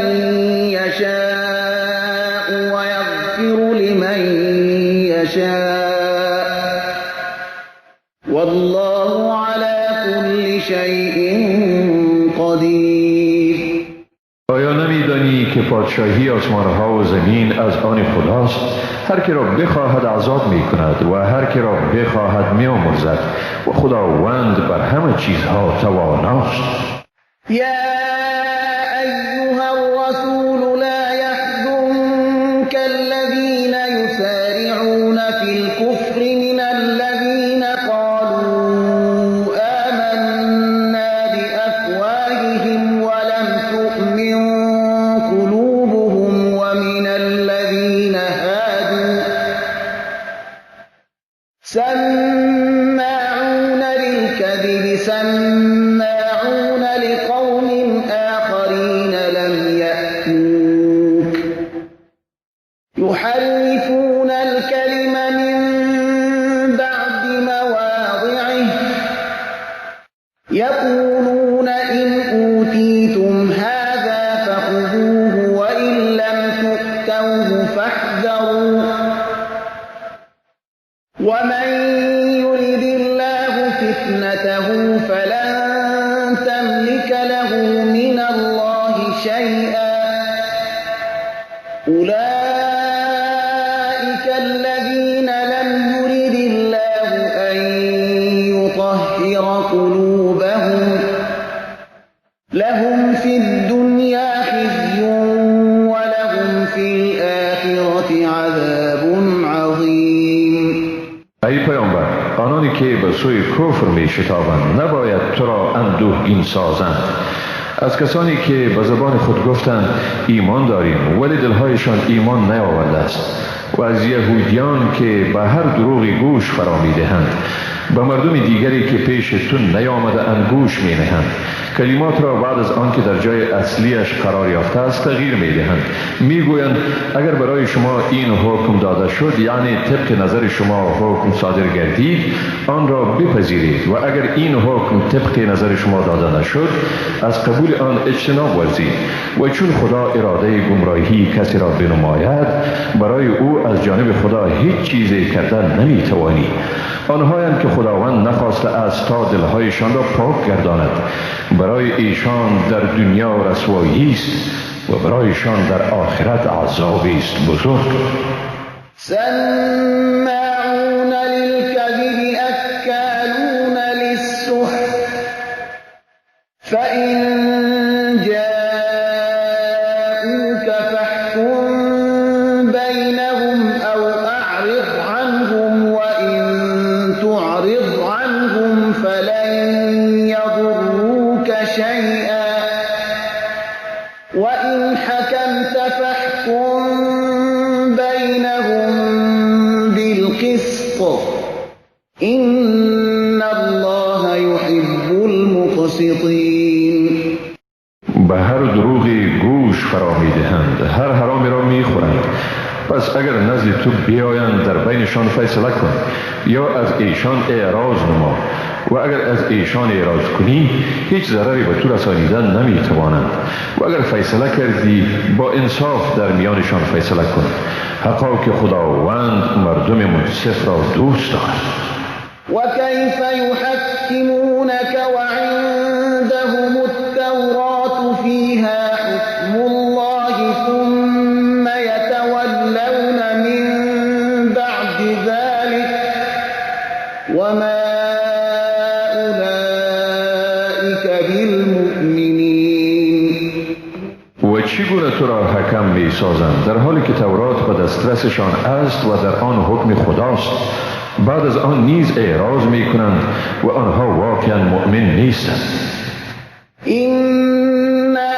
يشاء ويغفر لمن يشاء والله على كل شيء قدیر. آیا نمیدانی که پادشاهی آسمانها و زمین از آن خداست؟ هر که را بخواهد عذاب می کند و هر که را بخواهد می آمرزد و خداوند بر همه چیزها تواناست. یا أيها الرسول لا يحزنك الذين يسارعون في الكفر من الذين قالوا آمنا بأفواههم ولم تؤمن قلوبهم ومن الذين هادوا سماعون للكذب سماعون لقوم آخرين لم يأتوك يحرفون الكلم من بعد مواضعه يقولون إن أوتيتم هذا فخذوه وإن لم تؤتوه فاحذروا ومن يرد الله فتنته فلن تملك له من الله شيئا أولئك الذين لم يرد الله أن يطهر قلوبهم لهم في الدنيا خزي ولهم في الآخرة عذاب عظيم. ای پیامبر، آنانی که به سوی کفر می شتابند نباید تو را اندوهگین سازند. از کسانی که به زبان خود گفتند ایمان داریم ولی دلهایشان ایمان نیاورده است، و از یهودیان که به هر دروغی گوش فرا می دهند، به مردم دیگری که پیش تو نیامده اند گوش می نهند. کلمات را بعد از آن که در جای اصلیش قرار یافته است تغییر می دهند. می گویند اگر برای شما این حکم داده شد، یعنی طبق نظر شما حکم صادر گردید، آن را بپذیرید، و اگر این حکم طبق نظر شما داده نشد از قبول آن اجتناب ورزید. و چون خدا اراده گمراهی کسی را بنماید، برای او از جانب خدا هیچ چیزی کردن نمی توانی. آنهایند که خداوند نخواسته است تا دلهایشان را پاک گرداند، برای ایشان در دنیا رسوایی است و برایشان در آخرت عذابی است بزرگ. سماعون للكذب أكالون للسحت فإن جاءوك فاحكم بينهم أو أعرض عنهم وإن تعرض عنهم فلن يضروك شيئا وإن حكمت فاحكم بينهم بالقسط إن الله يحب المقسطين. به هر دروغی گوش فرا می دهند، هر حرامی را می خورند. پس اگر نزد تو بیایند در بینشان فیصله کن، یا از ایشان اعراض نما، و اگر از ایشان اعراض کنی هیچ ضرری به تو رسانیدن نمی توانند. و اگر فیصله کردی با انصاف در میانشان فیصله کن. حقا که خداوند مردم منصف را دوست دارد. وكيف يحكمونك وعندهم التوراة فيها حكم الله ثم چگونه تو را حکم می سازند در حالی که تورات به دسترسشان است و در آن حکم خداست؟ بعد از آن نیز اعراض می کنند و آنها واقعا مؤمن نیستند. إنا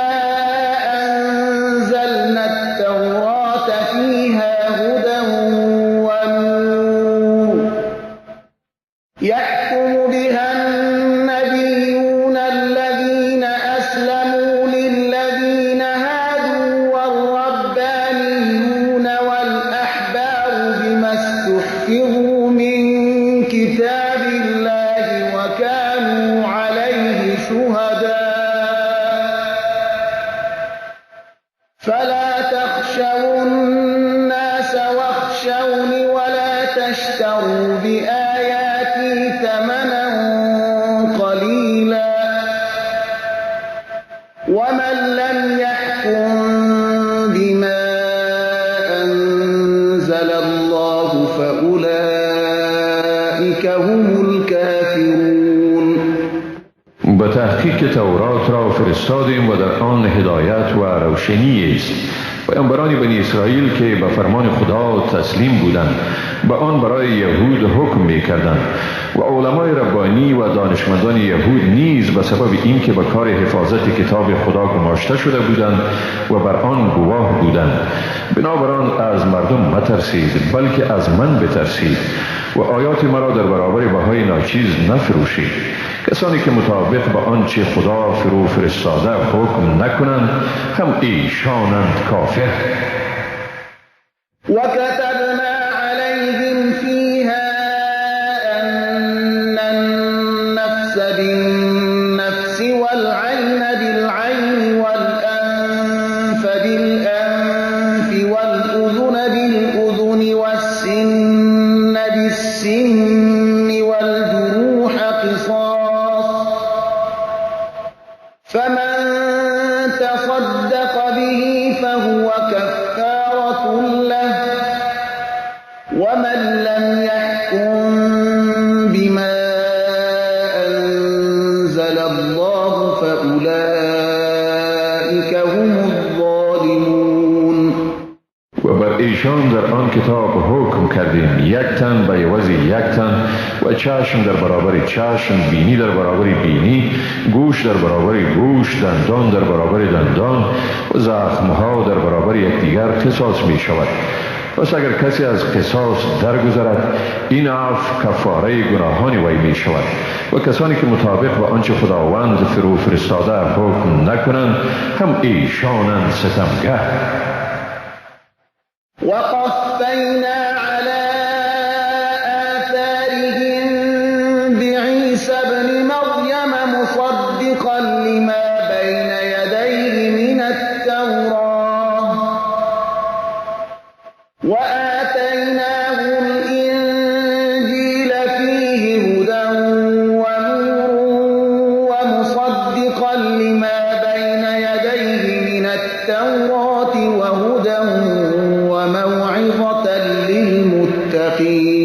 أنزلنا التوراة فيها هدى ونور يحكم بها النبيون الذين أسلموا للذين هادوا والربانيون والأحبار بما استحفظوا من كتاب الله وكانوا عليه شهداء فلا تخشوا الناس واخشوني ولا تشتروا بآياتي ثمنا قليلا ومن لم يحكم بما أنزل الله فأولئك هم الكافرون. به تحقیق تورات را فرستادیم و در آن هدایت و روشنی است. پیامبران بنی اسرائیل که به فرمان خدا تسلیم بودند به آن برای یهود حکم می کردند و علمای ربانی و دانشمندان یهود نیز به سبب اینکه به کار حفاظت کتاب خدا گماشته شده بودند و بر آن گواه بودند، بنابراین از مردم مترسید بلکه از من بترسید و آیات مرا در برابر بهای ناچیز نفروشید. کسانی که مطابق به آنچه خدا فرو فرستاده حکم نکنند هم ایشانند کافر. وكتبنا عليهم فيها أن النفس بالنفس والعين بالعين والأنف بالأنف والأذن بالأذن والسن بالسن والجروح قصاص فمن تصدق به فهو كفارة له ومن لم يحكم بما أنزل الله فأولئك هم الظالمون. و بر ایشان در آن کتاب حکم کردیم یک تن به عوض یک تن و چشم در برابر چشم، بینی در برابر بینی، گوش در برابر گوش، دندان در برابر دندان و زخمها در برابر یکدیگر قصاص می شود. پس اگر کسی از قصاص درگذرد این عفو کفاره گناهان وی می شود و کسانی که مطابق به آنچه خداوند فرو فرستاده حکم نکنند هم ایشانند ستمگر. وقفينا على آثارهم بعيسى ابن مريم مصدقا لما بين يديه من التوراة وآتيناه الإنجيل فيه هدى ونور ومصدقا لما بين يديه من التوراة وهدى وموعظة للمتقين.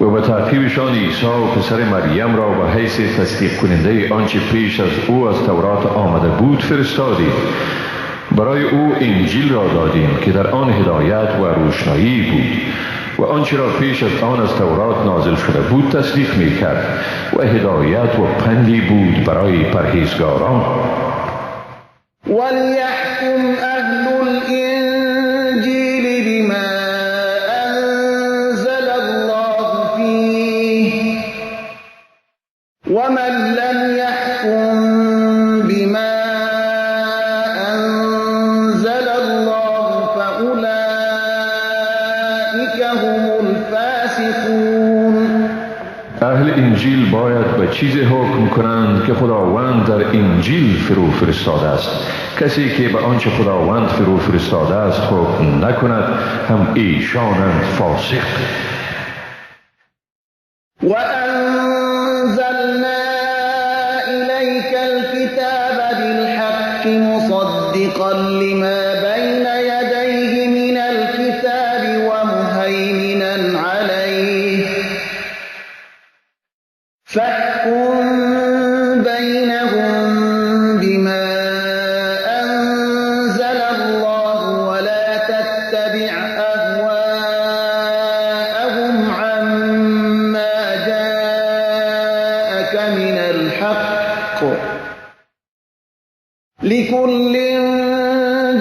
و به تعقیبشان عیسی پسر مریم را به حیث تصدیق کننده آنچه پیش از او از تورات آمده بود فرستادیم. برای او انجیل را دادیم که در آن هدایت و روشنایی بود و آنچه را پیش از آن از تورات نازل شده بود تصدیق می کرد و هدایت و پندی بود برای پرهیزگاران. وليحكم أهل الإنجيل بما أنزل الله فيه ومن لم يحكم بما أنزل الله فأولئك هم الفاسقون. اهل انجیل باید به چیزی حکم کنند که خداوند در انجیل فرو فرستاده است. کسی که به آنچه خداوند فرو فرستاده است حکم نکند هم ایشانند فاسق. وأنزلنا إليك الكتاب بالحق مصدقا لما بين يديه من الكتاب ومهيمنا عليه فاحكم بينهم بما أنزل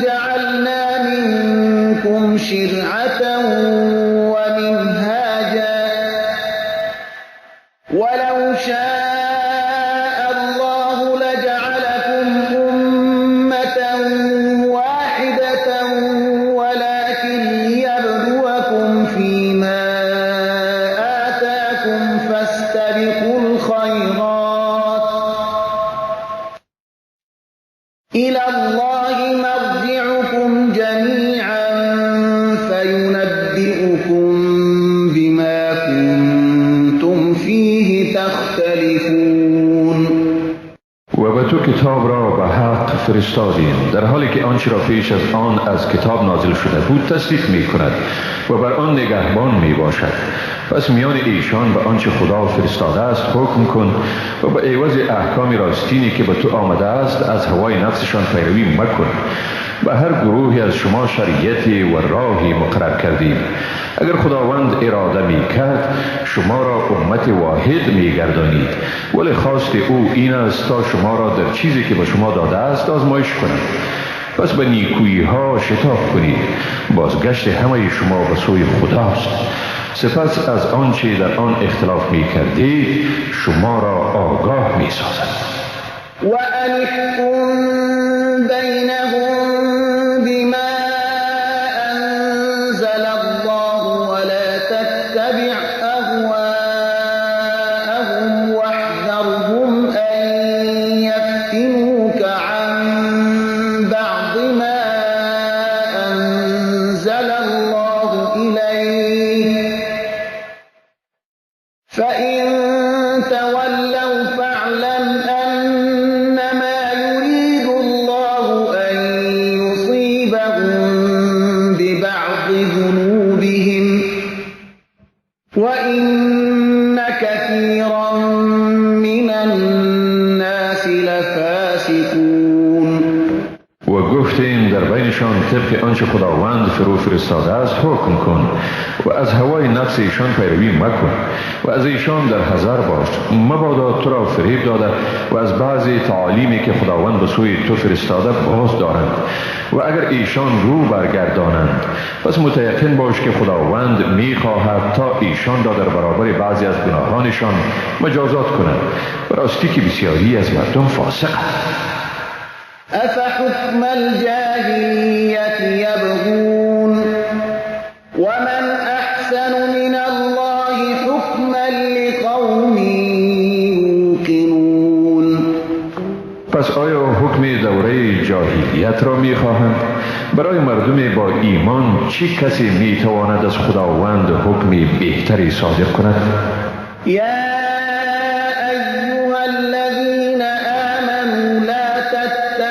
جعلنا منكم شرعة ومنهاجا ولو شاء الله لجعلكم أمة واحدة ولكن ليبلوكم فيما آتاكم فاستبقوا الخيرات إلى الله مرجعكم جميعا فينبئكم بما كنتم فيه تختلفون. و به تو کتاب را به حق فرستادیم در حالی که آنچه را پیش از آن از کتاب نازل شده بود تصدیق می کند و بر آن نگهبان می باشد. پس میان ایشان به آنچه خدا فرستاده است حکم کن و به عوض احکام راستینی که به تو آمده است از هوای نفسشان پیروی مکن. به هر گروهی از شما شریعتی و راهی مقرر کردیم. اگر خداوند اراده می کرد شما را امت واحد می گردانید، ولی خواست او این است تا شما را در چیزی که به شما داده است آزمایش کند. پس به نیکویی ها شتاب کنید. بازگشت همه شما به سوی خداست. سپس از آنچه در آن اختلاف می کردید شما را آگاه می سازد. و انحکم بینهم بما انزل الله ولا تتبع اهواءهم واحذرهم ان يفتنوك عن بعض ما انزل الله اليك فإن تولوا فاعلم أنما يريد الله أن يصيبهم ببعض ذنوبهم وإن كثيرا من الناس لفاسقون. و گفتیم در بینشان طبق آنچه خداوند فرو فرستاده است حکم کن و از هوای نفس ایشان پیروی مکن و از ایشان در حذر باش مبادا تو را فریب داده و از بعضی تعالیمی که خداوند به سوی تو فرستاده باز دارند و اگر ایشان رو برگردانند پس متیقن باش که خداوند میخواهد تا ایشان را در برابر بعضی از گناهانشان مجازات کند و راستی که بسیاری از مردم فاسق است. أفحكم الجاهلية يبغون ومن أحسن من الله حكما لقوم يوقنون. پس آیا حکم دوره جاهلیت را می‌خواهند؟ برای مردم با ایمان چه کسی می‌تواند از خداوند حکم بهتری صادر کند؟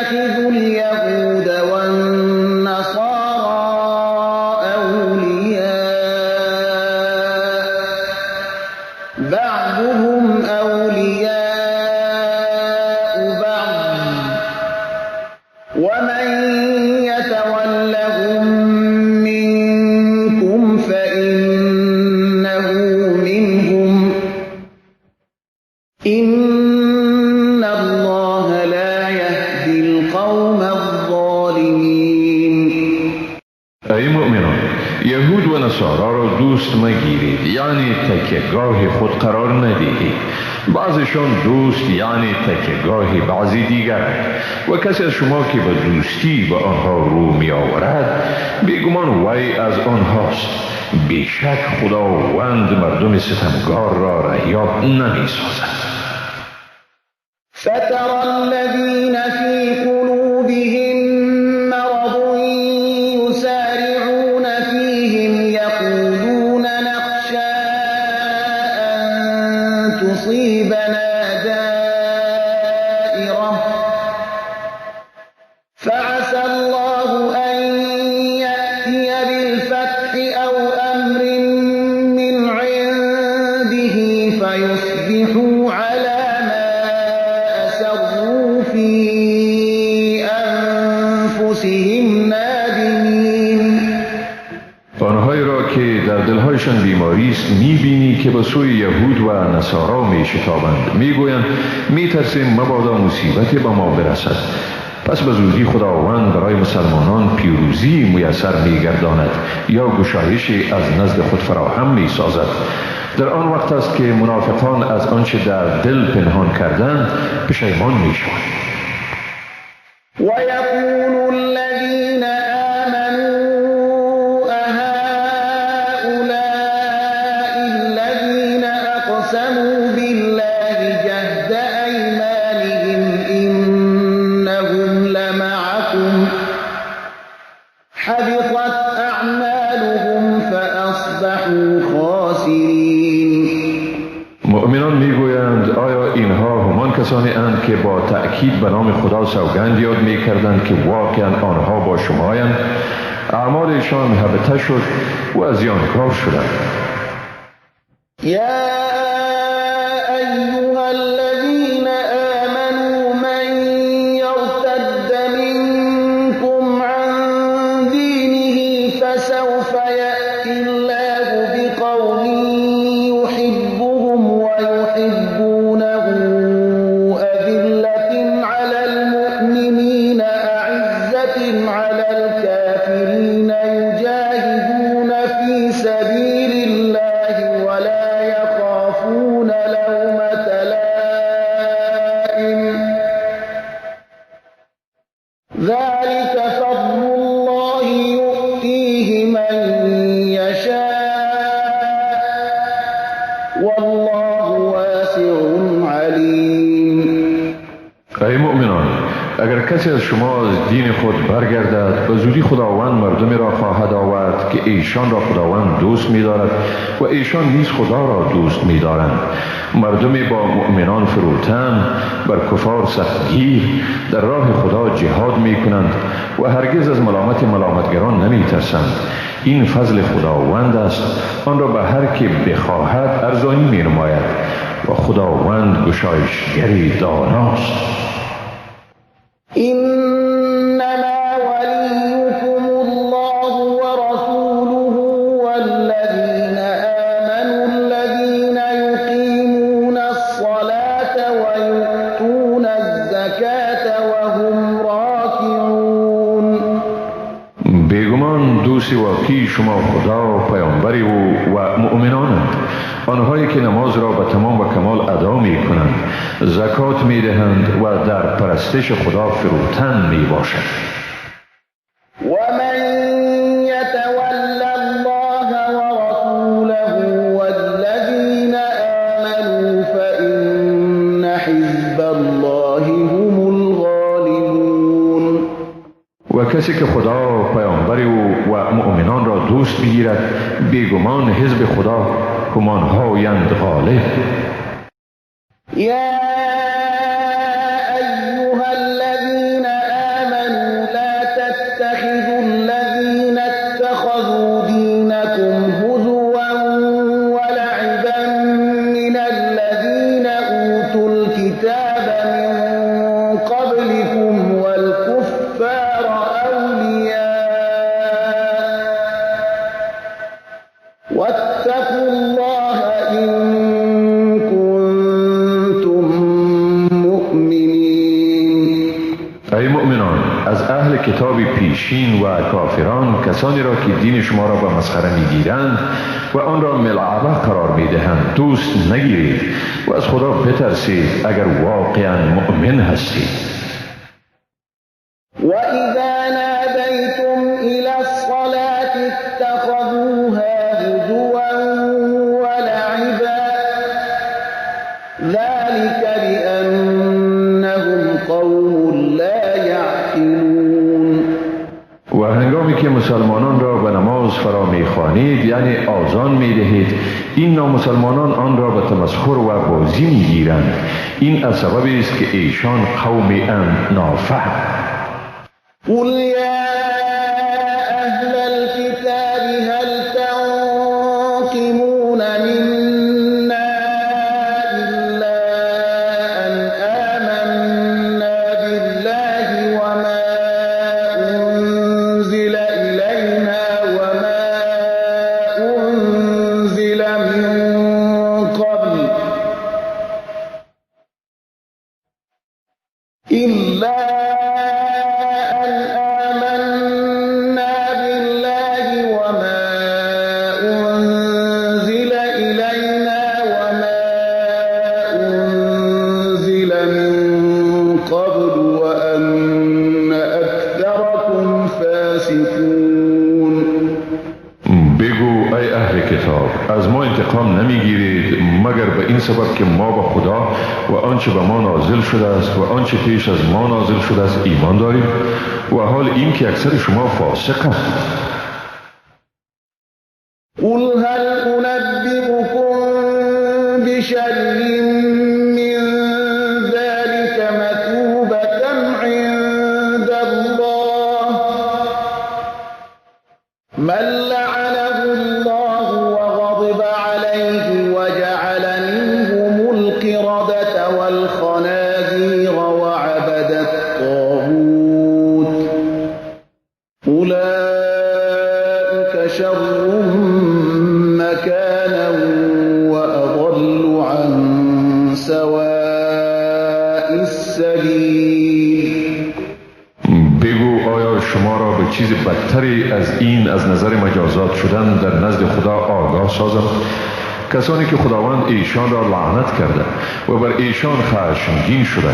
اتخذوا اليهود والنصارى أولياء بعضهم أولياء بعض ومن يتولهم منكم فإنه منهم إن الله لا يهدي القوم الظالمين. ای مؤمنان، یهود و نصارا را دوست مگیرید، یعنی تکیهگاه خود قرار ندهید. بعضشان دوست یعنی تکیهگاه بعضی دیگر و کسی از شما که به دوستی به آنها رو می آورد بیگمان وی از آنهاست. بیشک خداوند مردم ستمگار را رهیاب نمی سازد. فترى الذين في قلوبهم مرض يسارعون فيهم يقولون نخشى أن تصيبنا دائرة فعسى الله أن يأتي بالفتح أو أمر من عنده فيصبحوا على في أنفسهم نادمين. آنهایی را که در دلهایشان بیماری است میبینی که به سوی یهود و نصارا میشتابند، میگویند میترسیم مبادا مصیبتی به ما برسد. پس به زودی خداوند برای مسلمانان پیروزی میسر میگرداند یا گشایشی از نزد خود فراهم میسازد. در آن وقت است که منافقان از آنچه در دل پنهان کردند پشیمان میشوند. ويقول الذين آمنوا أهؤلاء الذين أقسموا بالله جهد أيمانهم إنهم لمعكم حبطت أعمالهم فأصبحوا خاسرين. مؤمنان میگویند آیا اینها همان کسانی اند که با تأکید به نام خدا سوگند یاد میکردند که واقعا آنها با شمایند؟ اعمالشان هبطه شد و زیانکار شدند. يا أيها الذين آمنوا من يرتد منكم عن دينه فسوف يأتي الله بقوم يحبهم ويحبونه أذلة على المؤمنين أعزة على الكافرين يجاهدون في سبيل الله ولا يخافون لومة لائم ذلك فضل الله يؤتيه من يشاء والله واسع عليم. ای مؤمنان، اگر کسی از شما از دین خود برگردد به زودی خداوند مردمی را خواهد آورد که ایشان را خداوند دوست می‌دارد و ایشان نیز خدا را دوست می‌دارند. مردمی با مؤمنان فروتن بر کفار سختگیر در راه خدا جهاد می‌کنند و هرگز از ملامتگران نمی‌ترسند. این فضل خداوند است، آن را به هر که بخواهد ارزانی می‌نماید و خداوند گشایشگری داناست. إنما وليكم الله ورسوله والذين آمنوا الذين يقيمون الصلاة ويؤتون الزكاة وهم راكعون. بیگمان دوست واقعی شما خدا، پیامبری و مؤمنانند، آنهایی که نماز را به تمام و کمال ادا می کنند، زکات می دهند و در پرستش خدا فروتن می باشند. ومن يتول الله ورسوله والذين آمنوا فإن حزب الله هم الغالبون. و کسی که خدا، پیامبری و مؤمنان را دوست بگیرد، بیگمان حزب خدا همانهایند غالب. يا أيها الذين آمنوا لا تتخذوا الذين اتخذوا دينكم هزوا ولعبا من الذين أوتوا الكتاب من قبلكم والكفار أولياء واتقوا الله إن كنتم مؤمنين. ای مؤمنان، از اهل کتاب پیشین و کافران کسانی را که دین شما را به مسخره میگیرند و آن را ملعبه قرار میدهند دوست نگیرید و از خدا بترسید اگر واقعا مؤمن هستید. وإذا ناديتم إلى الصلاة اتخذوها هزوا ولعبا ذلك بأنهم قوم لا يعقلون. و هنگامی که مسلمانان را به نماز فرا میخوانید یعنی آذان میدهید، این نامسلمانان آن را به تمسخر و بازی میگیرند. این از سببی است که ایشان قومی نافهم. قل يا أهل الكتاب هل تنقمون منا إلا أن آمنا بالله وما أنزل إلينا وما أنزل من قبل إلا سبب که ما به خدا و آنچه به ما نازل شده است و آنچه پیش از ما نازل شده است ایمان داریم و حال این که اکثر شما فاسق است. قل هل أنبئكم بشر من ذلك مثوبة عند الله من لعنه الله وغضب عليه وجعل منهم القردة والخنازير وعبد الطاغوت أولئك شر مكانا وأضل عن سواء السبيل. بگو آیا شما را به چیز بدتری از این از نظر مجازات شدن در نزد خدا آگاه سازم؟ کسانی که خداوند ایشان را لعنت کرده و بر ایشان خشمگین شده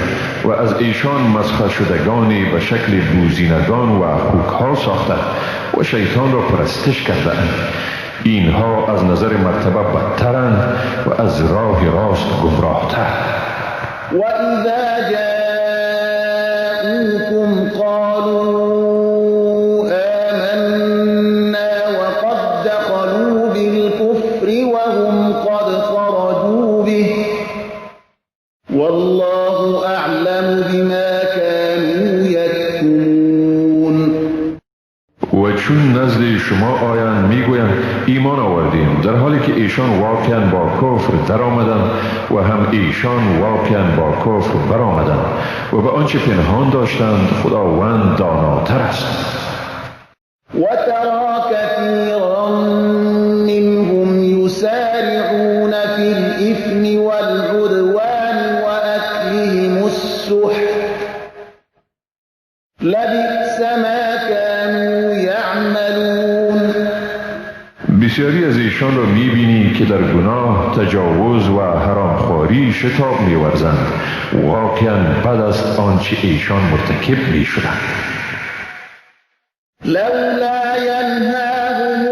و از ایشان مسخر شدگانی به شکل بوزینگان و خوکها ساخته و شیطان را پرستش کرده اند. اینها از نظر مرتبه بدترند و از راه راست گمراهتر. و اذا جاءوكم قالوا آمنا وقد دخلوا بالكفر وهم قد خرجوا به والله أعلم بما كانوا يكتمون. و چون نزد شما آیند میگویند ایمان آوردیم، در حالی که ایشان واقعا با کفر در آمدند و هم ایشان واقعا با کفر برآمدند و به آنچه پنهان داشتند خداوند داناتر است. وترى كثيرا منهم يسارعون في الإثم والعدوان وأكلهم السحت لبئس ما كانوا يعملون. بسیاری از ایشان را میبینی که در گناه، تجاوز و حرامخواری شتاب میورزند. واقعا بد است آنچه ایشان مرتکب میشدند. لولا ينهاهم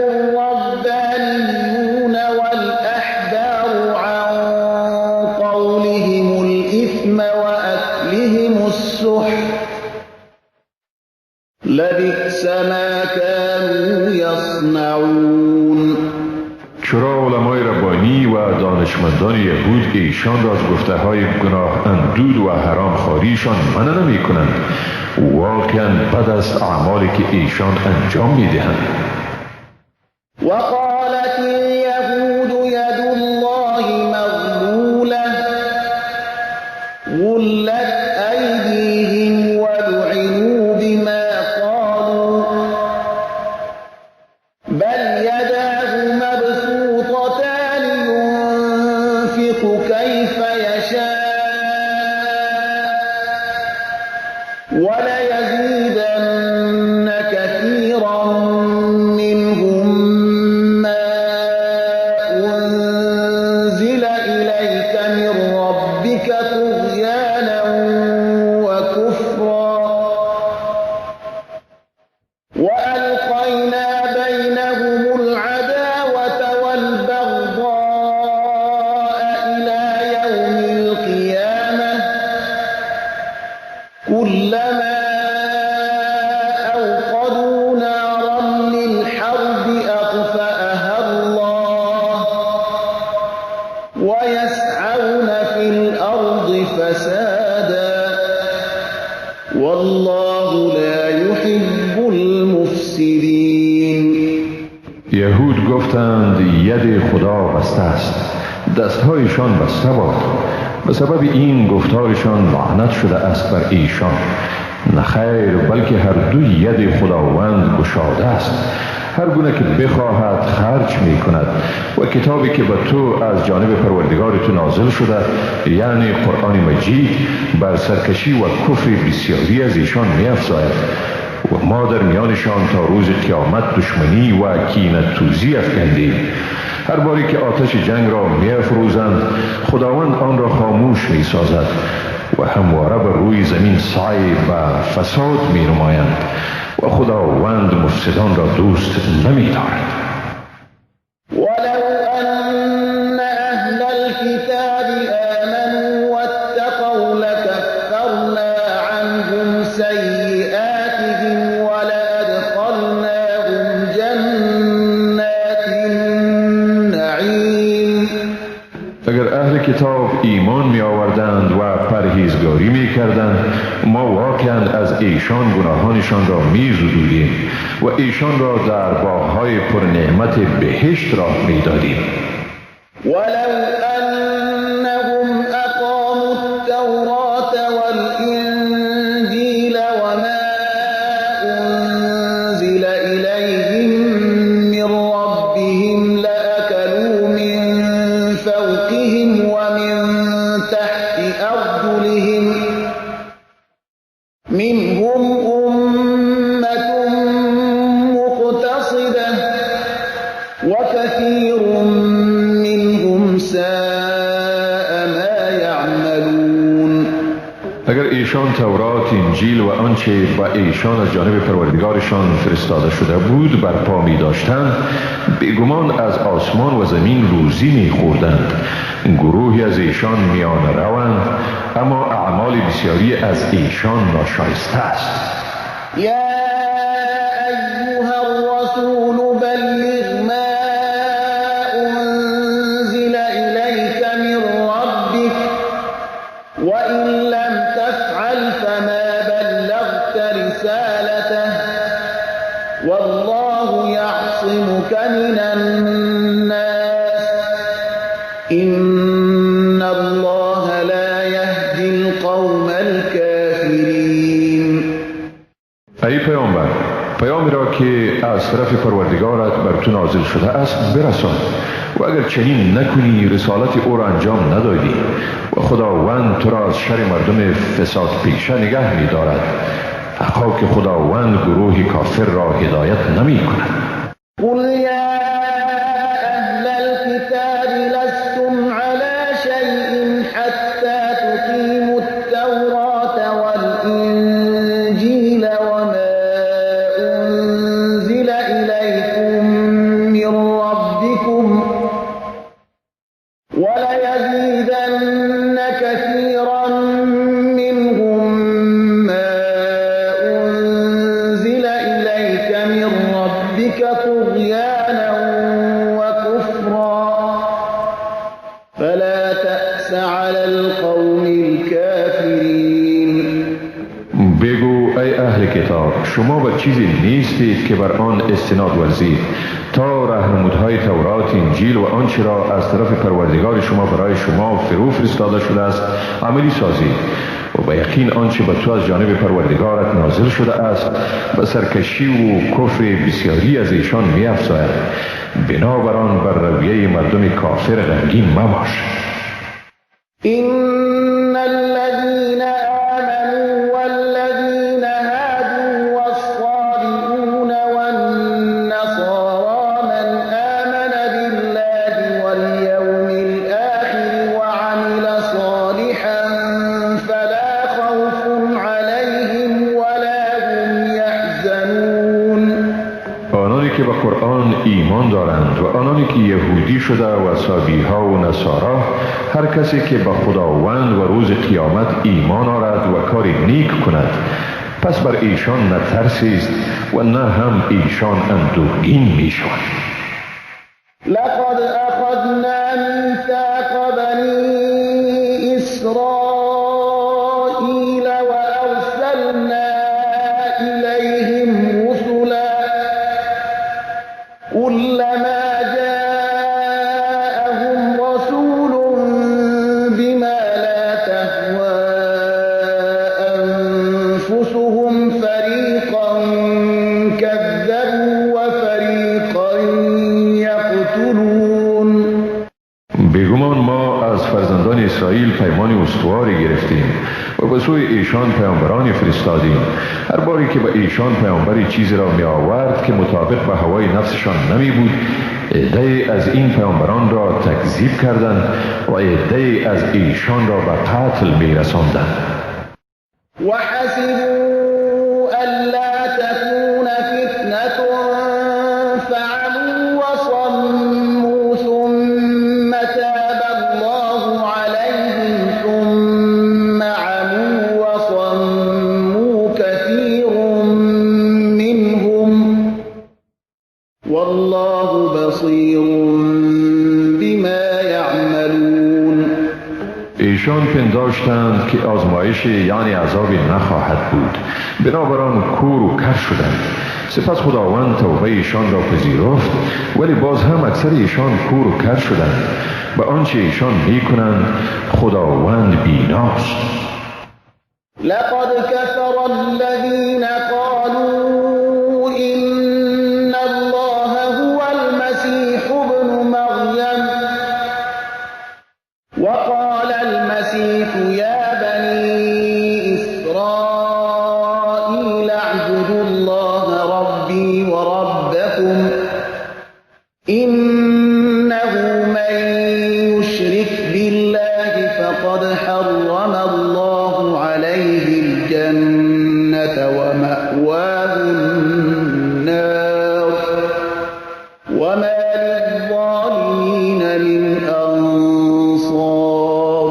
الربانيون والأحبار عن قولهم الإثم وأكلهم السحت لبئس ما كانوا يصنعون. چرا علمای ربانی و دانشمندان یهود ایشان را از گفته های گناه اندود و حرام خواریشان منع نمی کنند؟ واقعا بد است اعمالی که ایشان انجام می دهند. وقالت اليهود يد الله مغلولة غلت أيديهم ولعنوا بما قالوا بل يداه مبسوطتان ينفق كيف يشاء وليزيدن كثيرا منهم ما أنزل إليك من ربك طغيانا وكفرا وألقينا بينهم العداوة والبغضاء إلى يوم القيامة كلما أوقدوا نارا للحرب أطفأها الله ويسعون في الأرض فسادا والله لا يحب المفسدين. یهود گفتند ید خدا بسته است، دستهایشان بسته باد. به سبب این گفتارشان لعنت شده است بر ایشان. نخیر، بلکه هر دو ید خداوند گشاده است. هر گونه که بخواهد خرج می کند و کتابی که به تو از جانب پروردگار تو نازل شده یعنی قرآن مجید بر سرکشی و کفر بسیاری از ایشان می افزاید و ما در میانشان تا روز قیامت دشمنی و کینه توزی افکندیم. هر باری که آتش جنگ را می افروزند خداوند آن را خاموش می سازد و همواره بر روی زمین سعی و فساد می نمایند و خداوند مفسدان را دوست نمی دارد. ولو أن أهل الكتاب کردند ما واقعا از ایشان گناهانشان را می‌زدودیم و ایشان را در باغ‌های پر نعمت بهشت راه می‌دادیم. ولو أنهم أقاموا التوراة والإنجيل وما أنزل إليهم من ربهم لأكلوا من فوقهم ومن تحت أرجلهم منهم أمة مقتصدة وكثير اگر ایشان تورات، انجیل و آنچه با ایشان از جانب پروردگارشان فرستاده شده بود برپا می داشتند، بیگمان از آسمان و زمین روزی می خوردند. گروهی از ایشان میان روند، اما اعمال بسیاری از ایشان ناشایسته است. والله يعصمك من الناس إن الله لا يهدي القوم الكافرين. ای پیامبر، پیامی را که از طرف پروردگارت بر تو نازل شده است برسان و اگر چنین نکنی رسالت او را انجام ندادی و خداوند تو را از شر مردم فساد پیشه نگه می دارد. حقا که خداوند گروه کافر را هدایت نمی کند. قل یا اهل الكتاب لستم على شيء حتى تقيموا التوراة والإنجيل وما أنزل إليكم من ربكم وليزيدن كثيرا منهم طغيانا وكفرا فلا تأس على القوم الكافرين. بگو ای اهل کتاب، شما به چیزی نیستید که بر آن استناد ورزید تا راهنمودهای تورات، انجیل و آنچه را از طرف پروردگار شما برای شما فرو فرستاده شده است عملی سازید و به یقین آنچه به تو از جانب پروردگارت نازل شده است به سرکشی و کفر بسیاری از ایشان می افزاید. بنابراین بر رویه مردم کافر غمگین مباش. إن الذين آمنوا والذين هادوا والصابئون والنصارى من آمن بالله واليوم الآخر وعمل صالحا فلا خوف عليهم ولا هم يحزنون. آنانی که به قرآن ایمان دارند و آنانی که یهودی شده و صابیها و نصارا، هر کسی که به خداوند و روز قیامت ایمان آرد و کار نیک کند پس بر ایشان نه ترسی است و نه هم ایشان اندوهگین می شوند. لقد أخذنا ميثاق بني إسرائيل وأرسلنا إليهم رسلا كلما جاءهم رسول بما لا تهوى أنفسهم فريقا كذبوا وفريقا يقتلون. بیگمان ما از فرزندان اسرائیل پیمان استواری گرفتیم و به سوی ایشان پیامبرانی فرستادیم. هر باری که به ایشان پیامبری چیزی را می آورد که مطابق به هوای نفسشان نمی بود، عده‌ای از این پیامبران را تکذیب کردند و عده‌ای از ایشان را به قتل می رساندند. وحسبوا ألا تكون فتنة فعموا وصموا ثم تاب الله عليهم ثم عموا وصموا كثير منهم والله بصير بما يعملون. ایشان پنداشتند که آزمایش یعنی عذابی نخواهد بود، بنابراین کور و کر شدند. سپس خداوند توبه ایشان را پذیرفت، ولی باز هم اکثر ایشان کور و کر شدند. به آنچه ایشان می کنند خداوند بیناست. لقد كفر الذين قالوا إن الله هو المسيح ابن مريم وقال المسيح يا بني إسرائيل اعبدوا الله ربي وربكم إنه من يشرك بالله فقد حرم الله عليه الجنة ومأواه النار وما للظالمين من أنصار.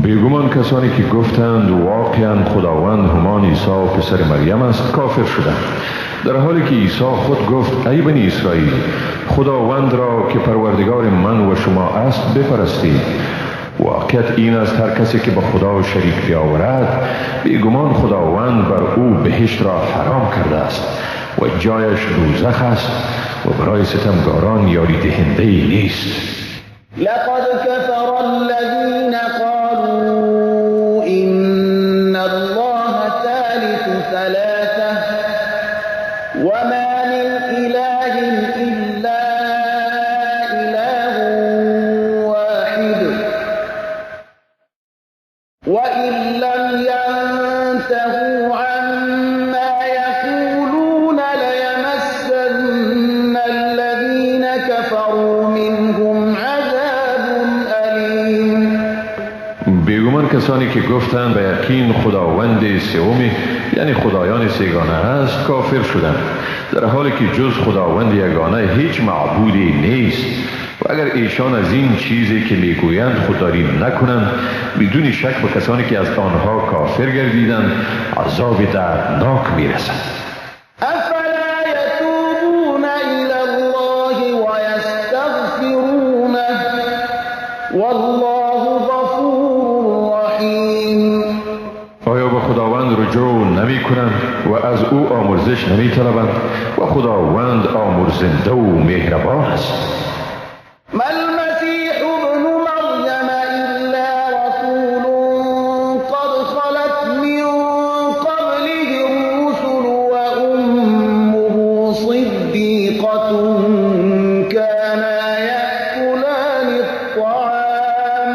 بیگمان کسانی که گفتند واقعا خداوند همان عیسی پسر مریم است کافر شدند، در حالی که عیسی خود گفت ای بنی اسرائیل خداوند را که پروردگار من و شما است بپرستید. واقعیت این است هر کسی که به خدا شریک بیاورد بیگمان خداوند بر او بهشت را حرام کرده است و جایش دوزخ است و برای ستمگاران یاری دهنده ای نیست. لقد كفر الذين قالوا إن الله ثالث ثلاثة وما من إله إلا إله واحد وإن لم ينتهوا عما يقولون ليمسن الذين كفروا منهم عذاب أليم. بیگمان کسانی که گفتند به یقین خداوند سومی یعنی خدایان سگانه است کافر شدند، در حالی که جز خداوند یگانه هیچ معبودی نیست. و اگر ایشان از این چیزی که میگویند خودداری نکنند بدون شک به کسانی که از آنها کافر گردیدند عذاب دردناک میرسد. أفلا يتوبون إلى الله ويستغفرونه والله غفور رحيم. آیا به خداوند رجوع نمی کنند و از او آمرزش نمی طلبند و خداوند آمرزنده و مهربان است. ما المسيح ابن مريم إلا رسول قد خلت من قبله الرسل وأمه صديقة كانا يأكلان الطعام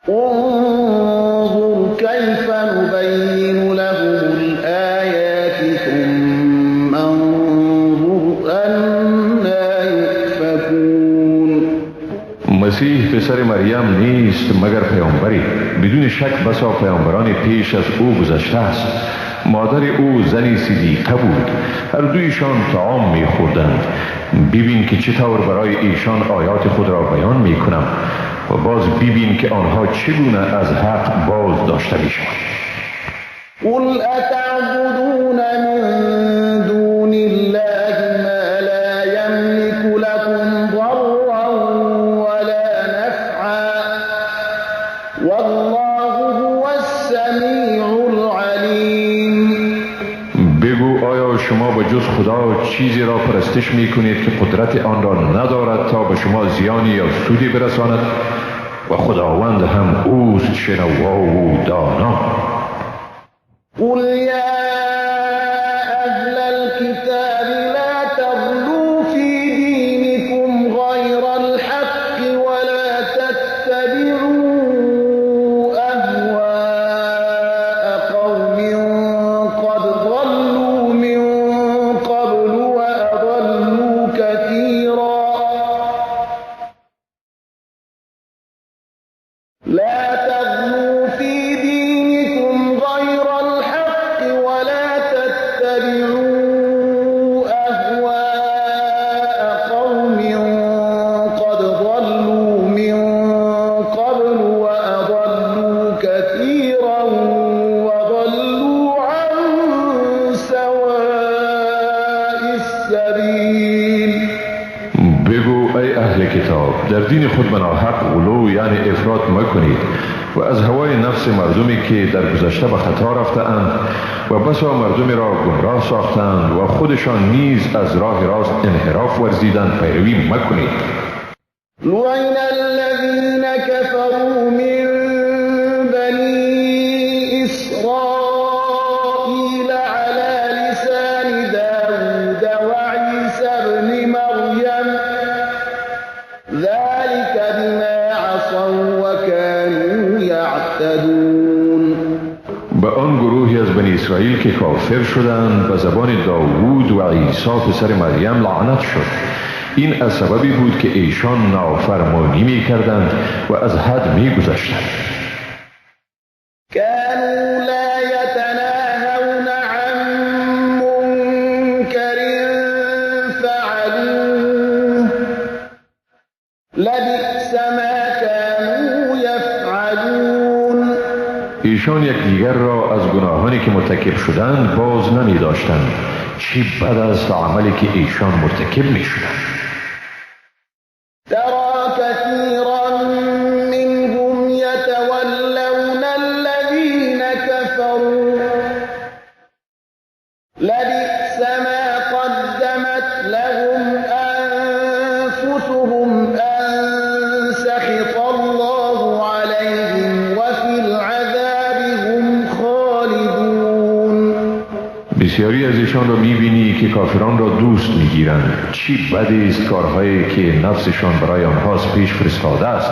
انظر كيف نبين لهم الآيات ثم انظر أنا يؤفكون. مسیح پسر مریم نیست مگر پیامبری، بدون شک بسا پیامبران پیش از او گذشته است. مادر او زنی صدیقه بود، هر دویشان طعام می‌خوردند. ببین که چطور برای ایشان آیات خود را بیان می‌کنم و باز ببین که آنها چگونه از حق باز داشته می‌شوند. قل أتعبدون من دون الله ما لا يملك لكم ضرا ولا نفعا والله هو السميع العليم. بگو آیا شما به جز خدا چیزی را پرستش می کنید که قدرت آن را ندارد تا به شما زیانی یا سودی برساند و خداوند هم اوست شنوا و دانا. قل يا أهل الكتاب لا تغلوا في دينكم غير الحق ولا تتبعوا أهواء قوم قد ضلوا من قبل وأضلوا كثيرا. لا تغلوا في دينكم غير الحق ولا تتبعوا أهواء قوم قد ضلوا من قبل وأضلوا كثيرا وضلوا عن سواء السبيل. بگو ای اهل کتاب در دین خود به ناحق غلو یعنی افراط مکنید و از هوای نفس مردمی که در گذشته به خطا رفته اند و بسا مردمی را گمراه ساختند و خودشان نیز از راه راست انحراف ورزیدند پیروی مکنید. لعن الذين كفروا من بني إسرائيل على لسان داود وعيسى ابن مريم ذلك بما عصوا وكانوا يعتدون. به آن گروهی از بنی اسرائیل که کافر شدند به زبان داوود و عیسی پسر مریم لعنت شد. این از سببی بود که ایشان نافرمانی می کردند و از حد می گذشتند. كانوا لا يتناهون عن منكر فعلوه لبئس ما كانوا يفعلون. ایشان یکدیگر را از گناهانی که مرتکب شدند باز نمی داشتند. چی بد است عملی که ایشان مرتکب می شدند. ترى كثيرا منهم يتولون الذين كفروا لبئس ما قدمت لهم أنفسهم أن سخط الله عليهم وفي العذاب هم خالدون. بسیاری از ایشان را می‌بینی که کافران را دوست می‌گیرند. چی بدی است کارهایی که نفسشان برای آنهاست پیش فرستاده است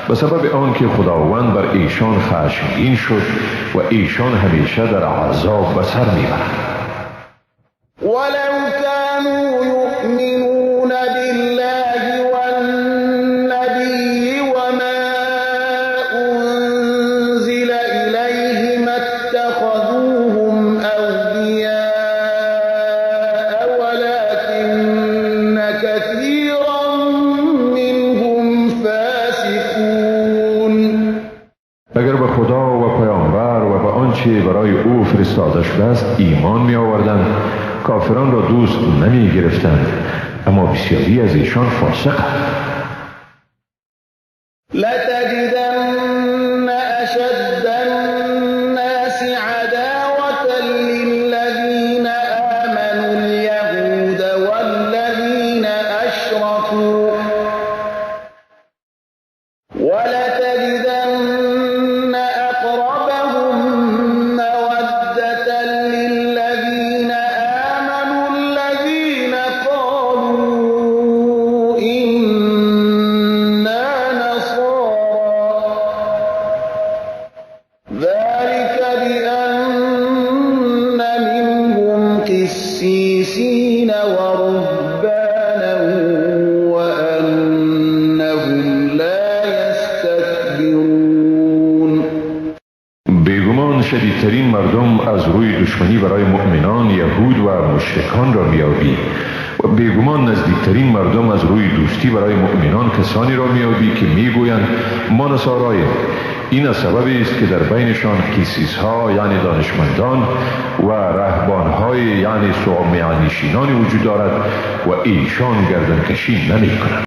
به سبب آن که خداوند بر ایشان خشمگین شد و ایشان همیشه در عذاب به سر می‌برند. ولو كانوا يؤمنون بالله والنبي وما أنزل إليه ما اتخذوهم أولياء ولكن كثيرا منهم فاسقون. اگر به خدا و پیامبر و به آنچه برای او فرستاده شده است ایمان می آوردند کافران را دوست نمی گرفتند اما بسیاری از ایشان فاسقند. لتجدن أشد الناس عداوة للذين آمنوا اليهود والذين أشركوا ولتجدن أقربهم مودة للذين آمنوا الذين قالوا إنا نصارى ذلك بأن منهم قسيسين ورهبانا وأنهم لا يستكبرون. بیگمان شدیدترین مردم از روی دشمنی برای مؤمنان یهود و مشرکان را میابی و بیگمان نزدیکترین مردم از روی دوستی برای مؤمنان کسانی را میابی که میگویند ما نصاراییم. این از سببی است که در بینشان قسیس ها یعنی دانشمندان و رهبان های یعنی صومعه نشینانی وجود دارد و ایشان گردنکشی نمی کنند.